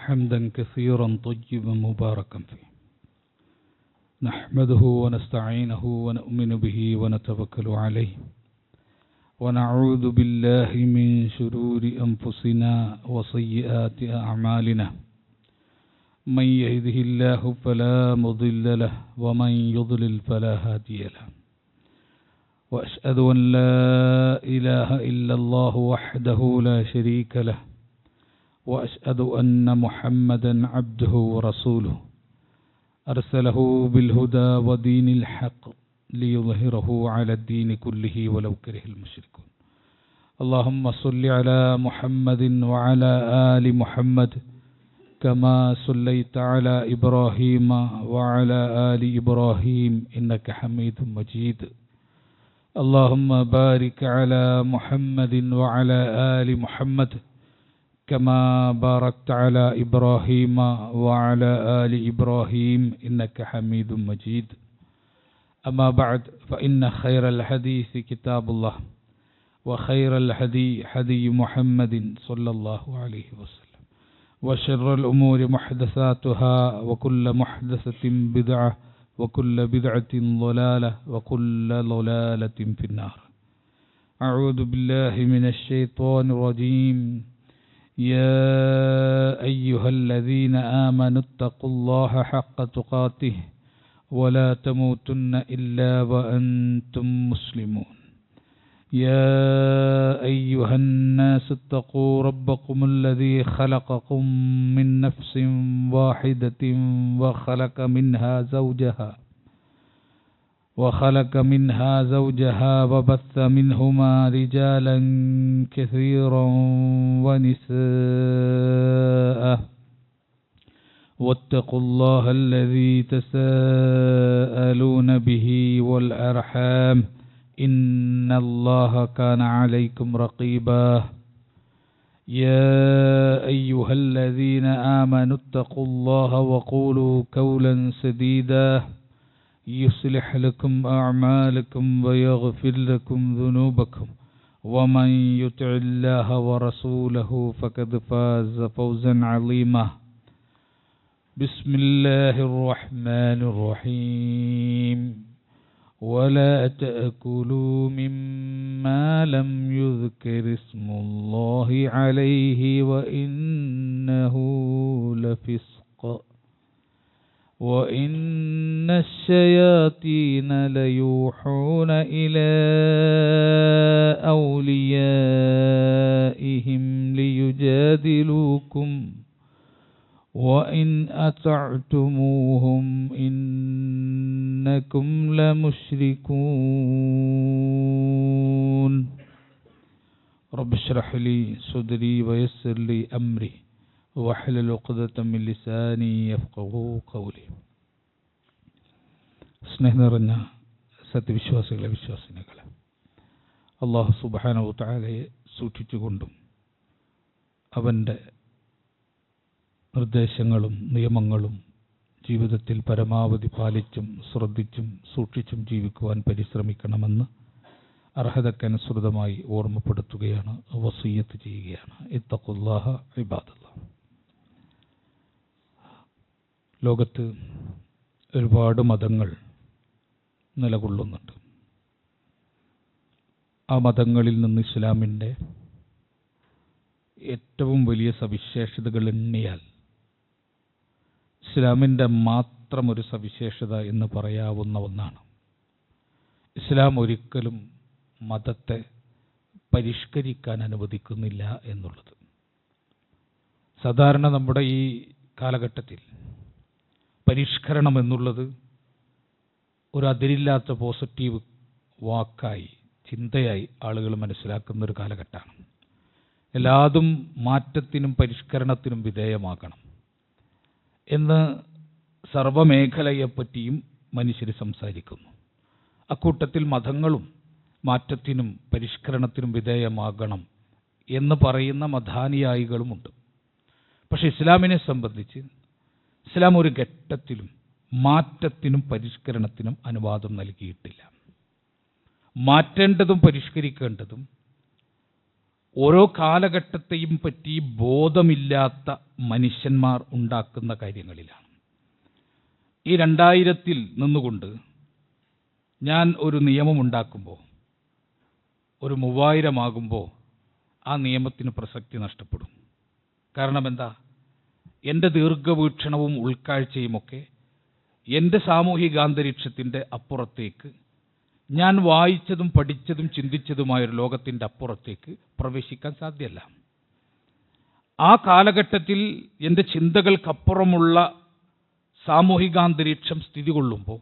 حمدا كثيرا طيبا مباركا فيه نحمده ونستعينه ونؤمن به ونتوكل عليه ونعوذ بالله من شرور أنفسنا وسيئات أعمالنا من يهده الله فلا مضل له ومن يضلل فلا هادي له وأشهد أن لا إله إلا الله وحده لا شريك له وأشهد أن محمدا عبده ورسوله أرسله بالهدى ودين الحق ليظهره على الدين كله ولو كره المشركون اللهم صل على محمد وعلى آل محمد كما صليت على إبراهيم وعلى آل إبراهيم إنك حميد مجيد اللهم بارك على محمد وعلى آل محمد كما باركت على إبراهيم وعلى آل إبراهيم إنك حميد مجيد أما بعد فإن خير الحديث كتاب الله وخير الهدي هدي محمد صلى الله عليه وسلم وشر الأمور محدثاتها وكل محدثة بدعة وكل بدعة ضلالة وكل ضلالة في النار أعوذ بالله من الشيطان الرجيم يا أيها الذين آمنوا اتقوا الله حق تقاته ولا تموتن إلا وأنتم مسلمون يا أيها الناس اتقوا ربكم الذي خلقكم من نفس واحدة وخلق منها زوجها وبث منهما رجالا كثيرا ونساء واتقوا الله الذي تساءلون به والأرحام إن الله كان عليكم رقيبا يا أيها الذين آمنوا اتقوا الله وقولوا قولا سديدا يصلح لكم أعمالكم ويغفر لكم ذنوبكم ومن يطع الله ورسوله فقد فاز فوزا عظيما بسم الله الرحمن الرحيم ولا تأكلوا مما لم يذكر اسم الله عليه وإنه لفسق وإن الشياطين ليوحون إلى أوليائهم ليجادلوكم وإن أطعتموهم إنكم لمشركون رب اشرح لي صدري ويسر لي أمري واحلل عقدة من لساني يفقهوا قولي സ്നേഹം നിറഞ്ഞ സത്യവിശ്വാസികളെ വിശ്വാസിനികളെ അല്ലാഹു സുബ്ഹാനഹു വ തആലയെ സൂക്ഷിച്ചുകൊണ്ടും അവൻ്റെ നിർദ്ദേശങ്ങളും നിയമങ്ങളും ജീവിതത്തിൽ പരമാവധി പാലിച്ചും ശ്രദ്ധിച്ചും സൂക്ഷിച്ചും ജീവിക്കുവാൻ പരിശ്രമിക്കണമെന്ന് അർഹതക്കനുസൃതമായി ഓർമ്മപ്പെടുത്തുകയാണ്, വസിയ്യത്ത് ചെയ്യുകയാണ്. ഇത്തഖുല്ലാഹ ഇബാദല്ലാഹ്. ലോകത്ത് ഒരുപാട് മതങ്ങൾ നിലകൊള്ളുന്നുണ്ട്. ആ മതങ്ങളിൽ നിന്ന് ഇസ്ലാമിൻ്റെ ഏറ്റവും വലിയ സവിശേഷതകൾ എണ്ണിയാൽ ഇസ്ലാമിൻ്റെ മാത്രം ഒരു സവിശേഷത എന്ന് പറയാവുന്ന ഒന്നാണ്, ഇസ്ലാം ഒരിക്കലും മതത്തെ പരിഷ്കരിക്കാൻ അനുവദിക്കുന്നില്ല എന്നുള്ളത്. സാധാരണ നമ്മുടെ ഈ കാലഘട്ടത്തിൽ പരിഷ്കരണം എന്നുള്ളത് ഒരു അതിരില്ലാത്ത പോസിറ്റീവ് വാക്കായി, ചിന്തയായി ആളുകൾ മനസ്സിലാക്കുന്നൊരു കാലഘട്ടമാണ്. എല്ലാതും മാറ്റത്തിനും പരിഷ്കരണത്തിനും വിധേയമാകണം എന്ന് സർവമേഖലയെപ്പറ്റിയും മനുഷ്യർ സംസാരിക്കുന്നു. അക്കൂട്ടത്തിൽ മതങ്ങളും മാറ്റത്തിനും പരിഷ്കരണത്തിനും വിധേയമാകണം എന്ന് പറയുന്ന മതാനുയായികളുമുണ്ട്. പക്ഷെ ഇസ്ലാമിനെ സംബന്ധിച്ച് ഇസ്ലാം ഒരു ഘട്ടത്തിലും മാറ്റത്തിനും പരിഷ്കരണത്തിനും അനുവാദം നൽകിയിട്ടില്ല. മാറ്റേണ്ടതും പരിഷ്കരിക്കേണ്ടതും ഓരോ കാലഘട്ടത്തെയും പറ്റി ബോധമില്ലാത്ത മനുഷ്യന്മാർ ഉണ്ടാക്കുന്ന കാര്യങ്ങളിലാണ്. ഈ 2000 നിന്നുകൊണ്ട് ഞാൻ ഒരു നിയമമുണ്ടാക്കുമ്പോൾ, ഒരു 3000 ആകുമ്പോൾ ആ നിയമത്തിന് പ്രസക്തി നഷ്ടപ്പെടും. കാരണം എന്താ? എൻ്റെ ദീർഘവീക്ഷണവും ഉൾക്കാഴ്ചയുമൊക്കെ എൻ്റെ സാമൂഹികാന്തരീക്ഷത്തിൻ്റെ അപ്പുറത്തേക്ക്, ഞാൻ വായിച്ചതും പഠിച്ചതും ചിന്തിച്ചതുമായൊരു ലോകത്തിൻ്റെ അപ്പുറത്തേക്ക് പ്രവേശിക്കാൻ സാധ്യമല്ല. ആ കാലഘട്ടത്തിൽ എൻ്റെ ചിന്തകൾക്കപ്പുറമുള്ള സാമൂഹികാന്തരീക്ഷം സ്ഥിതി കൊള്ളുമ്പോൾ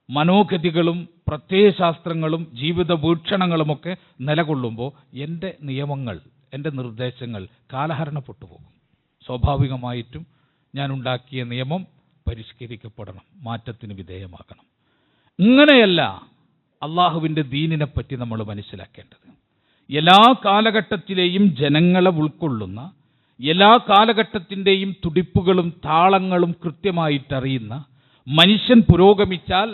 മനോഗതികളും പ്രത്യയശാസ്ത്രങ്ങളും ജീവിത വീക്ഷണങ്ങളുമൊക്കെ നിലകൊള്ളുമ്പോൾ എൻ്റെ നിയമങ്ങൾ, എൻ്റെ നിർദ്ദേശങ്ങൾ കാലഹരണപ്പെട്ടു പോകും. സ്വാഭാവികമായിട്ടും ഞാൻ ഉണ്ടാക്കിയ നിയമം പരിഷ്കരിക്കപ്പെടണം, മാറ്റത്തിന് വിധേയമാകണം. ഇങ്ങനെയല്ല അള്ളാഹുവിൻ്റെ ദീനിനെ പറ്റി നമ്മൾ മനസ്സിലാക്കേണ്ടത്. എല്ലാ കാലഘട്ടത്തിലെയും ജനങ്ങളെ ഉൾക്കൊള്ളുന്ന, എല്ലാ കാലഘട്ടത്തിൻ്റെയും തുടിപ്പുകളും താളങ്ങളും കൃത്യമായിട്ടറിയുന്ന മനുഷ്യൻ പുരോഗമിച്ചാൽ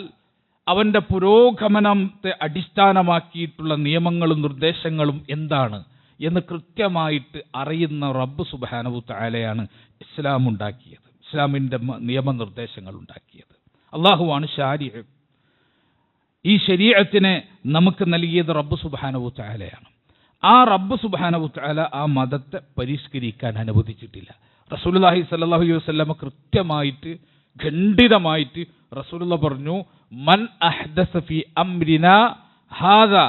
അവൻ്റെ പുരോഗമനത്തെ അടിസ്ഥാനമാക്കിയിട്ടുള്ള നിയമങ്ങളും നിർദ്ദേശങ്ങളും എന്താണ് എന്ന് കൃത്യമായിട്ട് അറിയുന്ന റബ്ബ് സുബ്ഹാനഹു തആലയാണ് ഇസ്ലാം ഉണ്ടാക്കിയത്, ഇസ്ലാമിൻ്റെ നിയമനിർദ്ദേശങ്ങൾ ഉണ്ടാക്കിയത്. അള്ളാഹുവാണ് ശാരിഅ്. ഈ ശരീഅത്തിനെ നമുക്ക് നൽകിയത് റബ്ബ് സുബ്ഹാനഹു തആലയാണ്. ആ റബ്ബ് സുബ്ഹാനഹു തആല ആ മതത്തെ പരിഷ്കരിക്കാൻ അനുവദിച്ചിട്ടില്ല. റസൂലുള്ളാഹി സ്വല്ലല്ലാഹു അലൈഹി വസല്ലം കൃത്യമായിട്ട് ഖണ്ഡിതമായിട്ട് റസൂലുള്ള പറഞ്ഞു, മൻ അഹ്ദസ ഫീ അംരിനാ ഹാദാ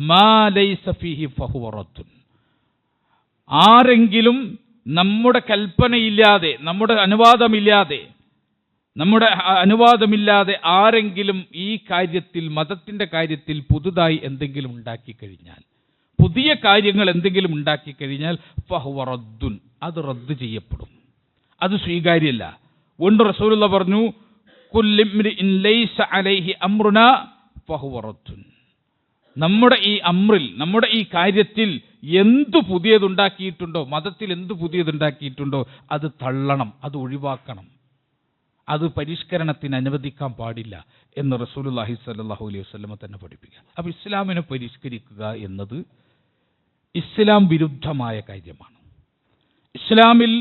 മാ ലൈസ ഫീഹി ഫഹുവ റദ്ദുൻ. ആരെങ്കിലും നമ്മുടെ കൽപ്പനയില്ലാതെ, നമ്മുടെ അനുവാദമില്ലാതെ ആരെങ്കിലും ഈ കാര്യത്തിൽ, മതത്തിൻ്റെ കാര്യത്തിൽ പുതുതായി എന്തെങ്കിലും ഉണ്ടാക്കി കഴിഞ്ഞാൽ, പുതിയ കാര്യങ്ങൾ എന്തെങ്കിലും ഉണ്ടാക്കി കഴിഞ്ഞാൽ ഫഹുവ റദ്ദുൻ, അത് റദ്ദ് ചെയ്യപ്പെടും, അത് സ്വീകാര്യമല്ല. വീണ്ടും റസൂലുള്ള പറഞ്ഞു, കുല്ലിംരിഇൻ ലൈസ അലൈഹി അംറുനാ ഫഹുവ റദ്ദുൻ. നമ്മുടെ ഈ അമ്രിൽ, നമ്മുടെ ഈ കാര്യത്തിൽ എന്തു പുതിയതുണ്ടാക്കിയിട്ടുണ്ടോ, മതത്തിൽ എന്തു പുതിയതുണ്ടാക്കിയിട്ടുണ്ടോ അത് തള്ളണം, അത് ഒഴിവാക്കണം, അത് പരിഷ്കരണത്തിന് അനുവദിക്കാൻ പാടില്ല എന്ന് റസൂലുള്ളാഹി സ്വല്ലല്ലാഹു അലൈഹി വസല്ലം തന്നെ പഠിപ്പിക്കുക. അപ്പോൾ ഇസ്ലാമിനെ പരിഷ്കരിക്കുക എന്നത് ഇസ്ലാം വിരുദ്ധമായ കാര്യമാണ്. ഇസ്ലാമിൽ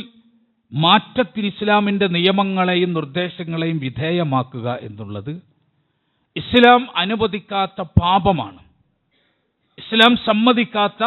മാറ്റത്തിന്, ഇസ്ലാമിൻ്റെ നിയമങ്ങളെയും നിർദ്ദേശങ്ങളെയും വിധേയമാക്കുക എന്നുള്ളത് ഇസ്ലാം അനുവദിക്കാത്ത പാപമാണ്, ഇസ്ലാം സമ്മതിക്കാത്ത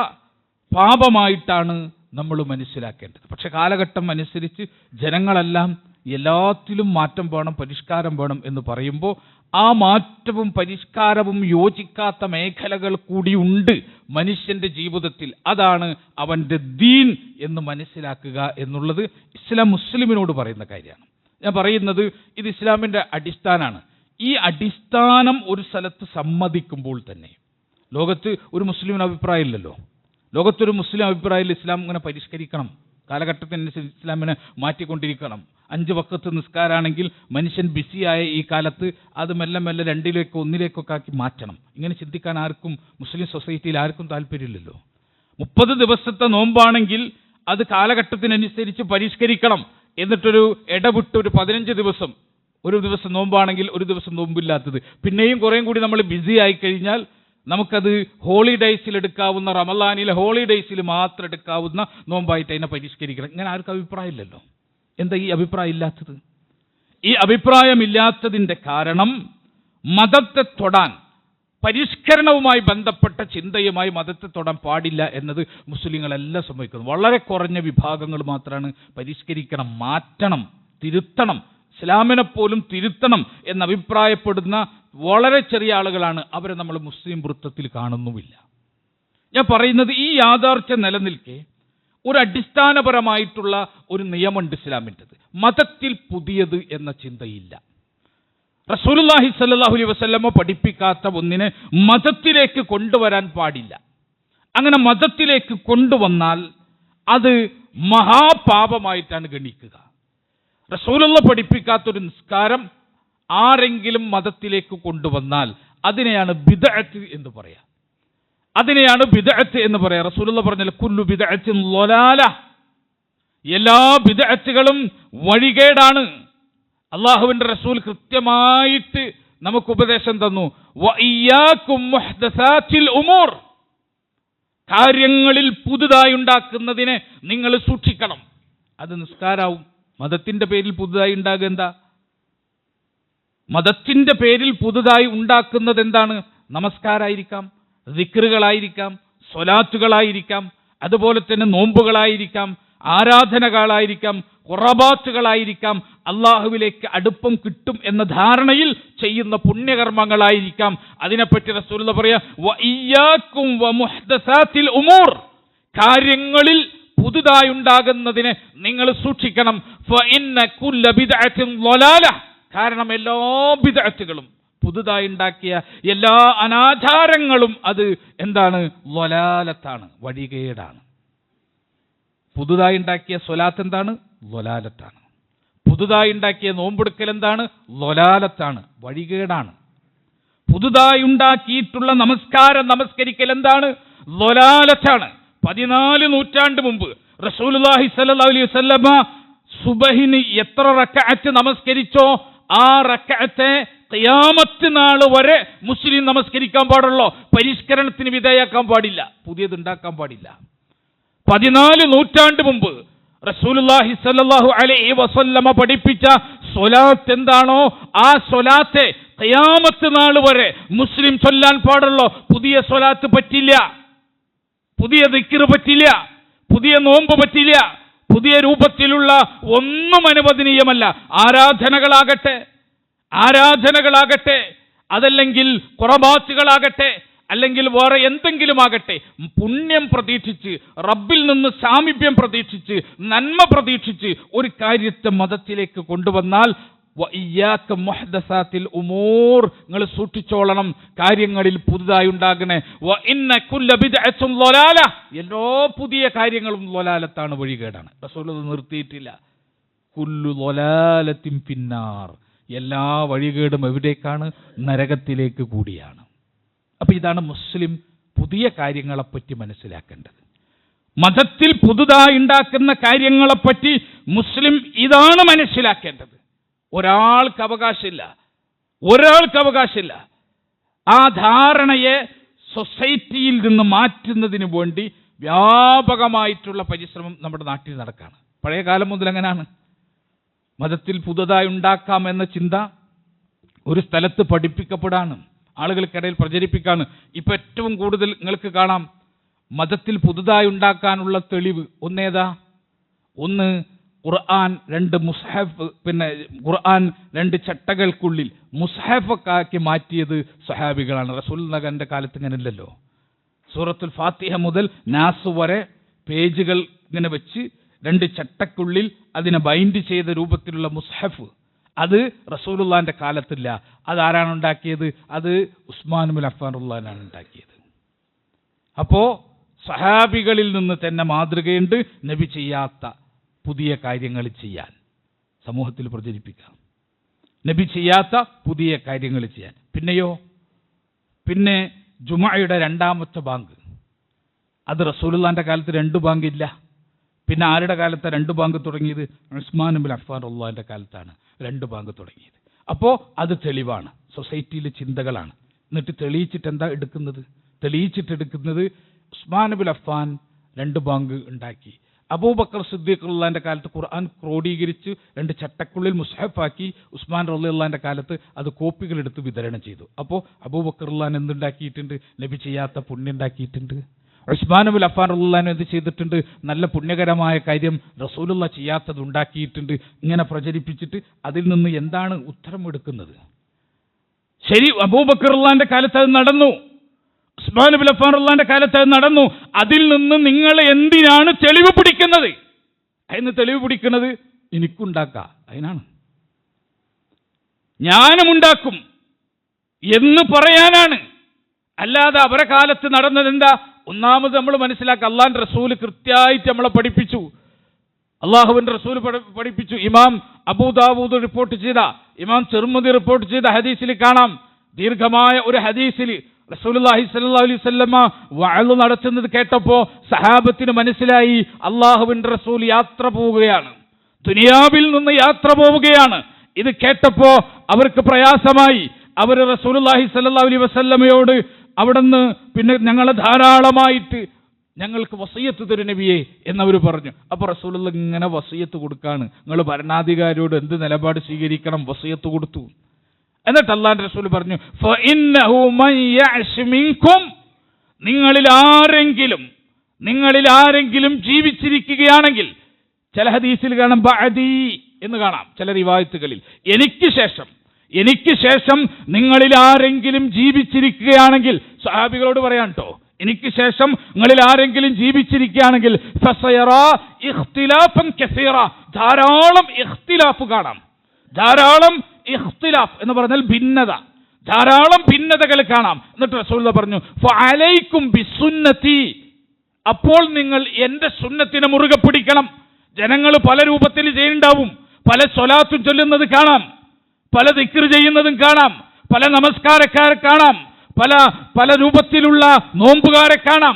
പാപമായിട്ടാണ് നമ്മൾ മനസ്സിലാക്കേണ്ടത്. പക്ഷെ കാലഘട്ടം അനുസരിച്ച് ജനങ്ങളെല്ലാം എല്ലാത്തിലും മാറ്റം വേണം, പരിഷ്കാരം വേണം എന്ന് പറയുമ്പോൾ ആ മാറ്റവും പരിഷ്കാരവും യോജിക്കാത്ത മേഖലകൾ കൂടിയുണ്ട് മനുഷ്യൻ്റെ ജീവിതത്തിൽ. അതാണ് അവൻ്റെ ദീൻ എന്ന് മനസ്സിലാക്കുക എന്നുള്ളത് ഇസ്ലാം മുസ്ലിമിനോട് പറയുന്ന കാര്യമാണ്. ഞാൻ പറയുന്നത് ഇത് ഇസ്ലാമിൻ്റെ അടിസ്ഥാനമാണ്. ഈ അടിസ്ഥാനം ഒരു സ്ഥലത്ത് സമ്മതിക്കുമ്പോൾ തന്നെ, ലോകത്ത് ഒരു മുസ്ലിമിന് അഭിപ്രായമില്ലല്ലോ, ലോകത്തൊരു മുസ്ലിം അഭിപ്രായത്തിൽ ഇസ്ലാം ഇങ്ങനെ പരിഷ്കരിക്കണം, കാലഘട്ടത്തിനനുസരിച്ച് ഇസ്ലാമിനെ മാറ്റിക്കൊണ്ടിരിക്കണം. 5 വഖത്ത് നിസ്കാരാണെങ്കിൽ മനുഷ്യൻ ബിസിയായ ഈ കാലത്ത് അത് മെല്ലെ മെല്ലെ 2-ലേക്കോ 1-ലേക്കൊക്കെ ആക്കി മാറ്റണം. ഇങ്ങനെ ചിന്തിക്കാൻ ആർക്കും, മുസ്ലിം സൊസൈറ്റിയിൽ ആർക്കും താല്പര്യമില്ലല്ലോ. 30 ദിവസത്തെ നോമ്പാണെങ്കിൽ അത് കാലഘട്ടത്തിനനുസരിച്ച് പരിഷ്കരിക്കണം. എന്നിട്ടൊരു ഇടവിട്ട് ഒരു 15 ദിവസം, ഒരു ദിവസം നോമ്പാണെങ്കിൽ ഒരു ദിവസം നോമ്പില്ലാത്തത്, പിന്നെയും കുറേയും കൂടി നമ്മൾ ബിസി ആയി കഴിഞ്ഞാൽ നമുക്കത് ഹോളിഡേയ്സിൽ എടുക്കാവുന്ന, റമളാനിലെ ഹോളിഡേയ്സിൽ മാത്രം എടുക്കാവുന്ന നോമ്പായിട്ട് അതിനെ പരിഷ്കരിക്കണം. ഇങ്ങനെ ആർക്കും അഭിപ്രായമില്ലല്ലോ. എന്താ ഈ അഭിപ്രായം ഇല്ലാത്തത്? ഈ അഭിപ്രായമില്ലാത്തതിൻ്റെ കാരണം മതത്തെ തൊടാൻ, പരിഷ്കരണവുമായി ബന്ധപ്പെട്ട ചിന്തയുമായി മതത്തെ തൊടാൻ പാടില്ല എന്നത് മുസ്ലിങ്ങളെല്ലാം സമ്മതിക്കുന്നു. വളരെ കുറഞ്ഞ വിഭാഗങ്ങൾ മാത്രമാണ് പരിഷ്കരിക്കണം, മാറ്റണം, തിരുത്തണം, ഇസ്ലാമിനെ പോലും തിരുത്തണം എന്നഭിപ്രായപ്പെടുന്ന വളരെ ചെറിയ ആളുകളാണ്. അവരെ നമ്മൾ മുസ്ലിം വൃത്തത്തിൽ കാണുന്നുമില്ല. ഞാൻ പറയുന്നത് ഈ യാഥാർത്ഥ്യം നിലനിൽക്കെ ഒരു അടിസ്ഥാനപരമായിട്ടുള്ള ഒരു നിയമമുണ്ട് ഇസ്ലാമിൻ്റെത്. മതത്തിൽ പുതിയത് എന്ന ചിന്തയില്ല. റസൂലുള്ളാഹി സ്വല്ലല്ലാഹു അലൈഹി വസല്ലമ പഠിപ്പിക്കാത്ത ഒന്നിനെ മതത്തിലേക്ക് കൊണ്ടുവരാൻ പാടില്ല. അങ്ങനെ മതത്തിലേക്ക് കൊണ്ടുവന്നാൽ അത് മഹാപാപമായിട്ടാണ് ഗണിക്കുക. റസൂലുള്ള പഠിപ്പിക്കാത്തൊരു നിസ്കാരം ആരെങ്കിലും മതത്തിലേക്ക് കൊണ്ടുവന്നാൽ അതിനെയാണ് ബിദ്അത്ത് എന്ന് പറയാ, അതിനെയാണ് ബിദ്അത്ത് എന്ന് പറയാ. റസൂലുള്ള പറഞ്ഞാൽ കുല്ലു ബിദ്അത്തിൻ ളലാല, എല്ലാ ബിദ്അത്തുകളും വഴികേടാണ്. അല്ലാഹുവിന്റെ റസൂൽ കൃത്യമായിട്ട് നമുക്ക് ഉപദേശം തന്നു, വഇയ്യാകും മുഹ്ദസാത്തിൽ ഉമൂർ, കാര്യങ്ങളിൽ പുതുതായി ഉണ്ടാക്കുന്നതിനെ നിങ്ങൾ സൂക്ഷിക്കണം. അത് നിസ്കാരാവും. മതത്തിന്റെ പേരിൽ പുതുതായി ഉണ്ടാകുക എന്താ? മതത്തിന്റെ പേരിൽ പുതുതായി ഉണ്ടാക്കുന്നത് എന്താണ്? നമസ്കാരമായിരിക്കാം, ദിക്റുകളായിരിക്കാം, സ്വലാത്തുകളായിരിക്കാം, അതുപോലെ തന്നെ നോമ്പുകളായിരിക്കാം, ആരാധനകളായിരിക്കാം, ഖുറബാത്തുകളായിരിക്കാം, അള്ളാഹുവിലേക്ക് അടുപ്പം കിട്ടും എന്ന ധാരണയിൽ ചെയ്യുന്ന പുണ്യകർമ്മങ്ങളായിരിക്കാം. അതിനെപ്പറ്റി റസൂലുള്ളാഹി പറയാ, വഇയ്യാകും വമുഹ്ദസാത്തിൽ ഉമൂർ, കാര്യങ്ങളിൽ പുതുതായി ഉണ്ടാകുന്നതിനെ നിങ്ങൾ സൂക്ഷിക്കണം. ഫഇന്ന കുല്ല ബിദ്അത്തിൻ ളലാല, കാരണം എല്ലാ ബിദ്അത്തുകളും, പുതുതായി ഉണ്ടാക്കിയ എല്ലാ അനാചാരങ്ങളും അത് എന്താണ്? ളലാലത്താണ്, വഴികേടാണ്. പുതുതായി ഉണ്ടാക്കിയ സ്വലാത്ത് എന്താണ്? ളലാലത്താണ്. പുതുതായി ഉണ്ടാക്കിയ നോമ്പെടുക്കൽ എന്താണ്? ളലാലത്താണ്, വഴികേടാണ്. പുതുതായി ഉണ്ടാക്കിയിട്ടുള്ള നമസ്കരിക്കൽ എന്താണ്? ളലാലത്താണ്. 14 നൂറ്റാണ്ട് മുമ്പ് റസൂലുള്ളാഹി സ്വല്ലല്ലാഹു അലൈഹി വസല്ലമ സുബഹിന് എത്ര റക്അത്ത് നമസ്കരിച്ചോ ആ റക്അത്തെ ഖിയാമത്ത് നാൾ വരെ മുസ്ലിം നമസ്കരിക്കാൻ പാടുള്ളൂ. പരിഷ്കരണത്തിന് വിധേയാക്കാൻ പാടില്ല, പുതിയത് ഉണ്ടാക്കാൻ പാടില്ല. 14 നൂറ്റാണ്ട് മുമ്പ് റസൂലുള്ളാഹി സ്വല്ലല്ലാഹു അലൈഹി വസല്ലമ പഠിപ്പിച്ച സ്വലാത്ത് എന്താണോ ആ സ്വലാത്തെ ഖിയാമത്ത് നാൾ വരെ മുസ്ലിം ചൊല്ലാൻ പാടുള്ളൂ. പുതിയ സ്വലാത്ത് പറ്റില്ല, പുതിയ ദിക്ർ പറ്റില്ല, പുതിയ നോമ്പ് പറ്റില്ല, പുതിയ രൂപത്തിലുള്ള ഒന്നും അനുവദനീയമല്ല. ആരാധനകളാകട്ടെ, അതല്ലെങ്കിൽ ഖുറബാത്തുകളാകട്ടെ, അല്ലെങ്കിൽ വേറെ എന്തെങ്കിലും ആകട്ടെ, പുണ്യം പ്രതീക്ഷിച്ച്, റബ്ബിൽ നിന്ന് സാമീപ്യം പ്രതീക്ഷിച്ച്, നന്മ പ്രതീക്ഷിച്ച് ഒരു കാര്യത്തെ മതത്തിലേക്ക് കൊണ്ടുവന്നാൽ വഇയ്യാക മുഹ്ദസാത്തിൽ ഉമൂർ, നിങ്ങൾ സൂക്ഷിച്ചോളണം, കാര്യങ്ങളിൽ പുതുതായി ഉണ്ടാകണേ. വഇന്ന കുല്ല ബിദ്അത്തുൻ ളലാല, എല്ലാ പുതിയ കാര്യങ്ങളും ളലാലത്താണ്, വഴികേടാണ്. റസൂലുള്ളാഹി നിർത്തിയിട്ടില്ല. കുല്ലു ളലാലത്തിൻ ഫിന്നാർ, എല്ലാ വഴികേടും എവിടേക്കാണ്? നരകത്തിലേക്ക് കൂടിയാണ്. അപ്പൊ ഇതാണ് മുസ്ലിം പുതിയ കാര്യങ്ങളെപ്പറ്റി മനസ്സിലാക്കേണ്ടത്. മതത്തിൽ പുതുതായി ഉണ്ടാക്കുന്ന കാര്യങ്ങളെപ്പറ്റി മുസ്ലിം ഇതാണ് മനസ്സിലാക്കേണ്ടത്. ഒരാൾക്ക് അവകാശമില്ല. ആ ധാരണയെ സൊസൈറ്റിയിൽ നിന്ന് മാറ്റുന്നതിന് വേണ്ടി വ്യാപകമായിട്ടുള്ള പരിശ്രമം നമ്മുടെ നാട്ടിൽ നടക്കുകയാണ്. പഴയ കാലം മുതൽ അങ്ങനെയാണ്. മതത്തിൽ പുതുതായി ഉണ്ടാക്കാമെന്ന ചിന്ത ഒരു സ്ഥലത്ത് പഠിപ്പിക്കപ്പെടാണ്, ആളുകൾക്കിടയിൽ പ്രചരിപ്പിക്കാണ്. ഇപ്പൊ ഏറ്റവും കൂടുതൽ നിങ്ങൾക്ക് കാണാം മതത്തിൽ പുതുതായി ഉണ്ടാക്കാനുള്ള തെളിവ് ഒന്ന് ഖുർആൻ 2 മുസ്ഹഫ്, പിന്നെ ഖുർആൻ 2 ചട്ടകൾക്കുള്ളിൽ മുസ്ഹഫാക്കി മാറ്റിയത് സ്വഹാബികളാണ്. റസൂലുള്ളാഹിന്റെ കാലത്ത് ഇങ്ങനെയല്ലല്ലോ. സൂറത്തുൽ ഫാത്തിഹ മുതൽ നാസ് വരെ പേജുകൾ ഇങ്ങനെ വെച്ച് 2 ചട്ടക്കുള്ളിൽ അതിനെ ബൈൻഡ് ചെയ്ത രൂപത്തിലുള്ള മുസ്ഹഫ്, അത് റസൂലുള്ളാഹിന്റെ കാലത്തില്ല. അതാരാണ് ഉണ്ടാക്കിയത്? അത് ഉസ്മാൻ ബിൻ അഫ്ഫാൻ റളിയല്ലാഹു ഉണ്ടാക്കിയത്. അപ്പോ സഹാബികളിൽ നിന്ന് തന്നെ മാതൃകയുണ്ട് നബി ചെയ്യാത്ത പുതിയ കാര്യങ്ങൾ ചെയ്യാൻ, സമൂഹത്തിൽ പ്രചരിപ്പിക്കാം. നബി ചെയ്യാത്ത പുതിയ കാര്യങ്ങൾ ചെയ്യാൻ. പിന്നെ ജുമുഅയുടെ 2ാമത്തെ ബാങ്ക്, അത് റസൂലുള്ളാഹിന്റെ കാലത്ത് 2 ബാങ്ക് ഇല്ല. പിന്നെ ആരുടെ കാലത്താണ് 2 ബാങ്ക് തുടങ്ങിയത്? ഉസ്മാൻ ബിൻ അഫ്ഫാൻ റളിയല്ലാഹുവിന്റെ കാലത്താണ് 2 ബാങ്ക് തുടങ്ങിയത്. അപ്പോൾ അത് തെളിവാണ്, സൊസൈറ്റിയിലെ ചിന്തകളാണ്. എന്നിട്ട് തെളിയിച്ചിട്ടെടുക്കുന്നത് ഉസ്മാൻ ബിൻ അഫ്ഫാൻ 2 ബാങ്ക് ഉണ്ടാക്കി. അബൂബക്കർ സിദ്ദീഖ് റളിയല്ലാഹുവിന്റെ കാലത്ത് ഖുർആൻ ക്രോഡീകരിച്ച് 2 ചട്ടക്കുള്ളിൽ മുസ്ഹഫാക്കി. ഉസ്മാൻ റളിയല്ലാഹുവിന്റെ കാലത്ത് അത് കോപ്പികൾ എടുത്ത് വിതരണം ചെയ്തു. അപ്പോൾ അബൂബക്കർ റളിയല്ലാഹു എന്തുണ്ടാക്കിയിട്ടുണ്ട്? നബി ചെയ്യാത്ത പുണ്യം ഉണ്ടാക്കിയിട്ടുണ്ട്. ഉസ്മാൻ ബിൻ അഫ്ഫാൻ റളിയല്ലാഹു എന്ത് ചെയ്തിട്ടുണ്ട്? നല്ല പുണ്യകരമായ കാര്യം റസൂലുള്ളാഹി ചെയ്യാത്തത് ഉണ്ടാക്കിയിട്ടുണ്ട്. ഇങ്ങനെ പ്രചരിപ്പിച്ചിട്ട് അതിൽ നിന്ന് എന്താണ് ഉത്തരം എടുക്കുന്നത്? ശരി, അബൂബക്കർ റളിയല്ലാഹുവിന്റെ കാലത്ത് അത് നടന്നു, ഉസ്മാൻ ബിൻ അഫ്ഫാൻ റളിയല്ലാഹുവിന്റെ കാലത്ത് അത് നടന്നു. അതിൽ നിന്ന് നിങ്ങൾ എന്തിനാണ് തെളിവ് പിടിക്കുന്നത്? അതിന് തെളിവ് പിടിക്കുന്നത് എനിക്കുണ്ടാക്കാം, അതിനാണ്. ഞാനുമുണ്ടാക്കും എന്ന് പറയാനാണ്. അല്ലാതെ അവരെ കാലത്ത് നടന്നത് എന്താ? ഒന്നാമത് നമ്മൾ മനസ്സിലാക്കുക, അള്ളാഹുവിന്റെ റസൂൽ കൃത്യമായിട്ട് നമ്മളെ പഠിപ്പിച്ചു. അള്ളാഹുവിന്റെ റസൂൽ പഠിപ്പിച്ചു. ഇമാം അബൂദാവൂദ് റിപ്പോർട്ട് ചെയ്ത, ഇമാം തിർമിദി റിപ്പോർട്ട് ചെയ്ത ഹദീസിൽ കാണാം, ദീർഘമായ ഒരു ഹദീസിൽ റസൂലുള്ളാഹി സ്വല്ലല്ലാഹു അലൈഹി വസല്ലമ വഅള് നടത്തുന്നത് കേട്ടപ്പോൾ സഹാബത്തിന് മനസ്സിലായി അള്ളാഹുവിന്റെ റസൂൽ യാത്ര പോവുകയാണ്, ദുനിയാവിൽ നിന്ന് യാത്ര പോവുകയാണ്. ഇത് കേട്ടപ്പോൾ അവർക്ക് പ്രയാസമായി. അവർ റസൂലുള്ളാഹി സ്വല്ലല്ലാഹു അലൈഹി വസല്ലമയോട് അവിടുന്ന് പിന്നെ ഞങ്ങളെ ധാരാളമായിട്ട് ഞങ്ങൾക്ക് വസിയത്ത് തരും നബിയെ എന്നവർ പറഞ്ഞു. അപ്പോൾ റസൂലുള്ള ഇങ്ങനെ വസിയത്ത് കൊടുക്കാണ്, നിങ്ങൾ ഭരണാധികാരിയോട് എന്ത് നിലപാട് സ്വീകരിക്കണം, വസിയത്ത് കൊടുത്തു. എന്നിട്ട് അല്ലാഹുവിന്റെ റസൂൽ പറഞ്ഞു, ഫഇന്നഹു മൻ യഅശ് മിൻകും, നിങ്ങളിൽ ആരെങ്കിലും ജീവിച്ചിരിക്കുകയാണെങ്കിൽ, ചില ഹദീസിൽ കാണാം ബഅദി എന്ന് കാണാം, ചില റിവായത്തുകളിൽ എനിക്ക് ശേഷം നിങ്ങളിൽ ആരെങ്കിലും ജീവിച്ചിരിക്കുകയാണെങ്കിൽ, സ്വഹാബികളോട് പറയാൻ കേട്ടോ, എനിക്ക് ശേഷം നിങ്ങളിൽ ആരെങ്കിലും ജീവിച്ചിരിക്കുകയാണെങ്കിൽ ഫസയറാ ഇഖ്തിലാഫൻ കസീറ, ധാരാളം ഇഖ്തിലാഫ് കാണാം. ധാരാളം ഇഖ്തിലാഫ് എന്ന് പറഞ്ഞാൽ ഭിന്നത, ധാരാളം ഭിന്നതകൾ കാണാം. എന്നിട്ട് റസൂലുള്ളാഹി പറഞ്ഞു, ഫഅലൈക്കും ബിസുന്നതി, അപ്പോൾ നിങ്ങൾ എന്റെ സുന്നത്തിനെ മുറുകെ പിടിക്കണം. ജനങ്ങൾ പല രൂപത്തിൽ ചെയ്യുന്നുണ്ടാവും, പല സ്വലാത്തും ചൊല്ലുന്നത് കാണാം, പല ദിക്ർ ചെയ്യുന്നതും കാണാം, പല നമസ്കാരക്കാരെ കാണാം, പല രൂപത്തിലുള്ള നോമ്പുകാരെ കാണാം.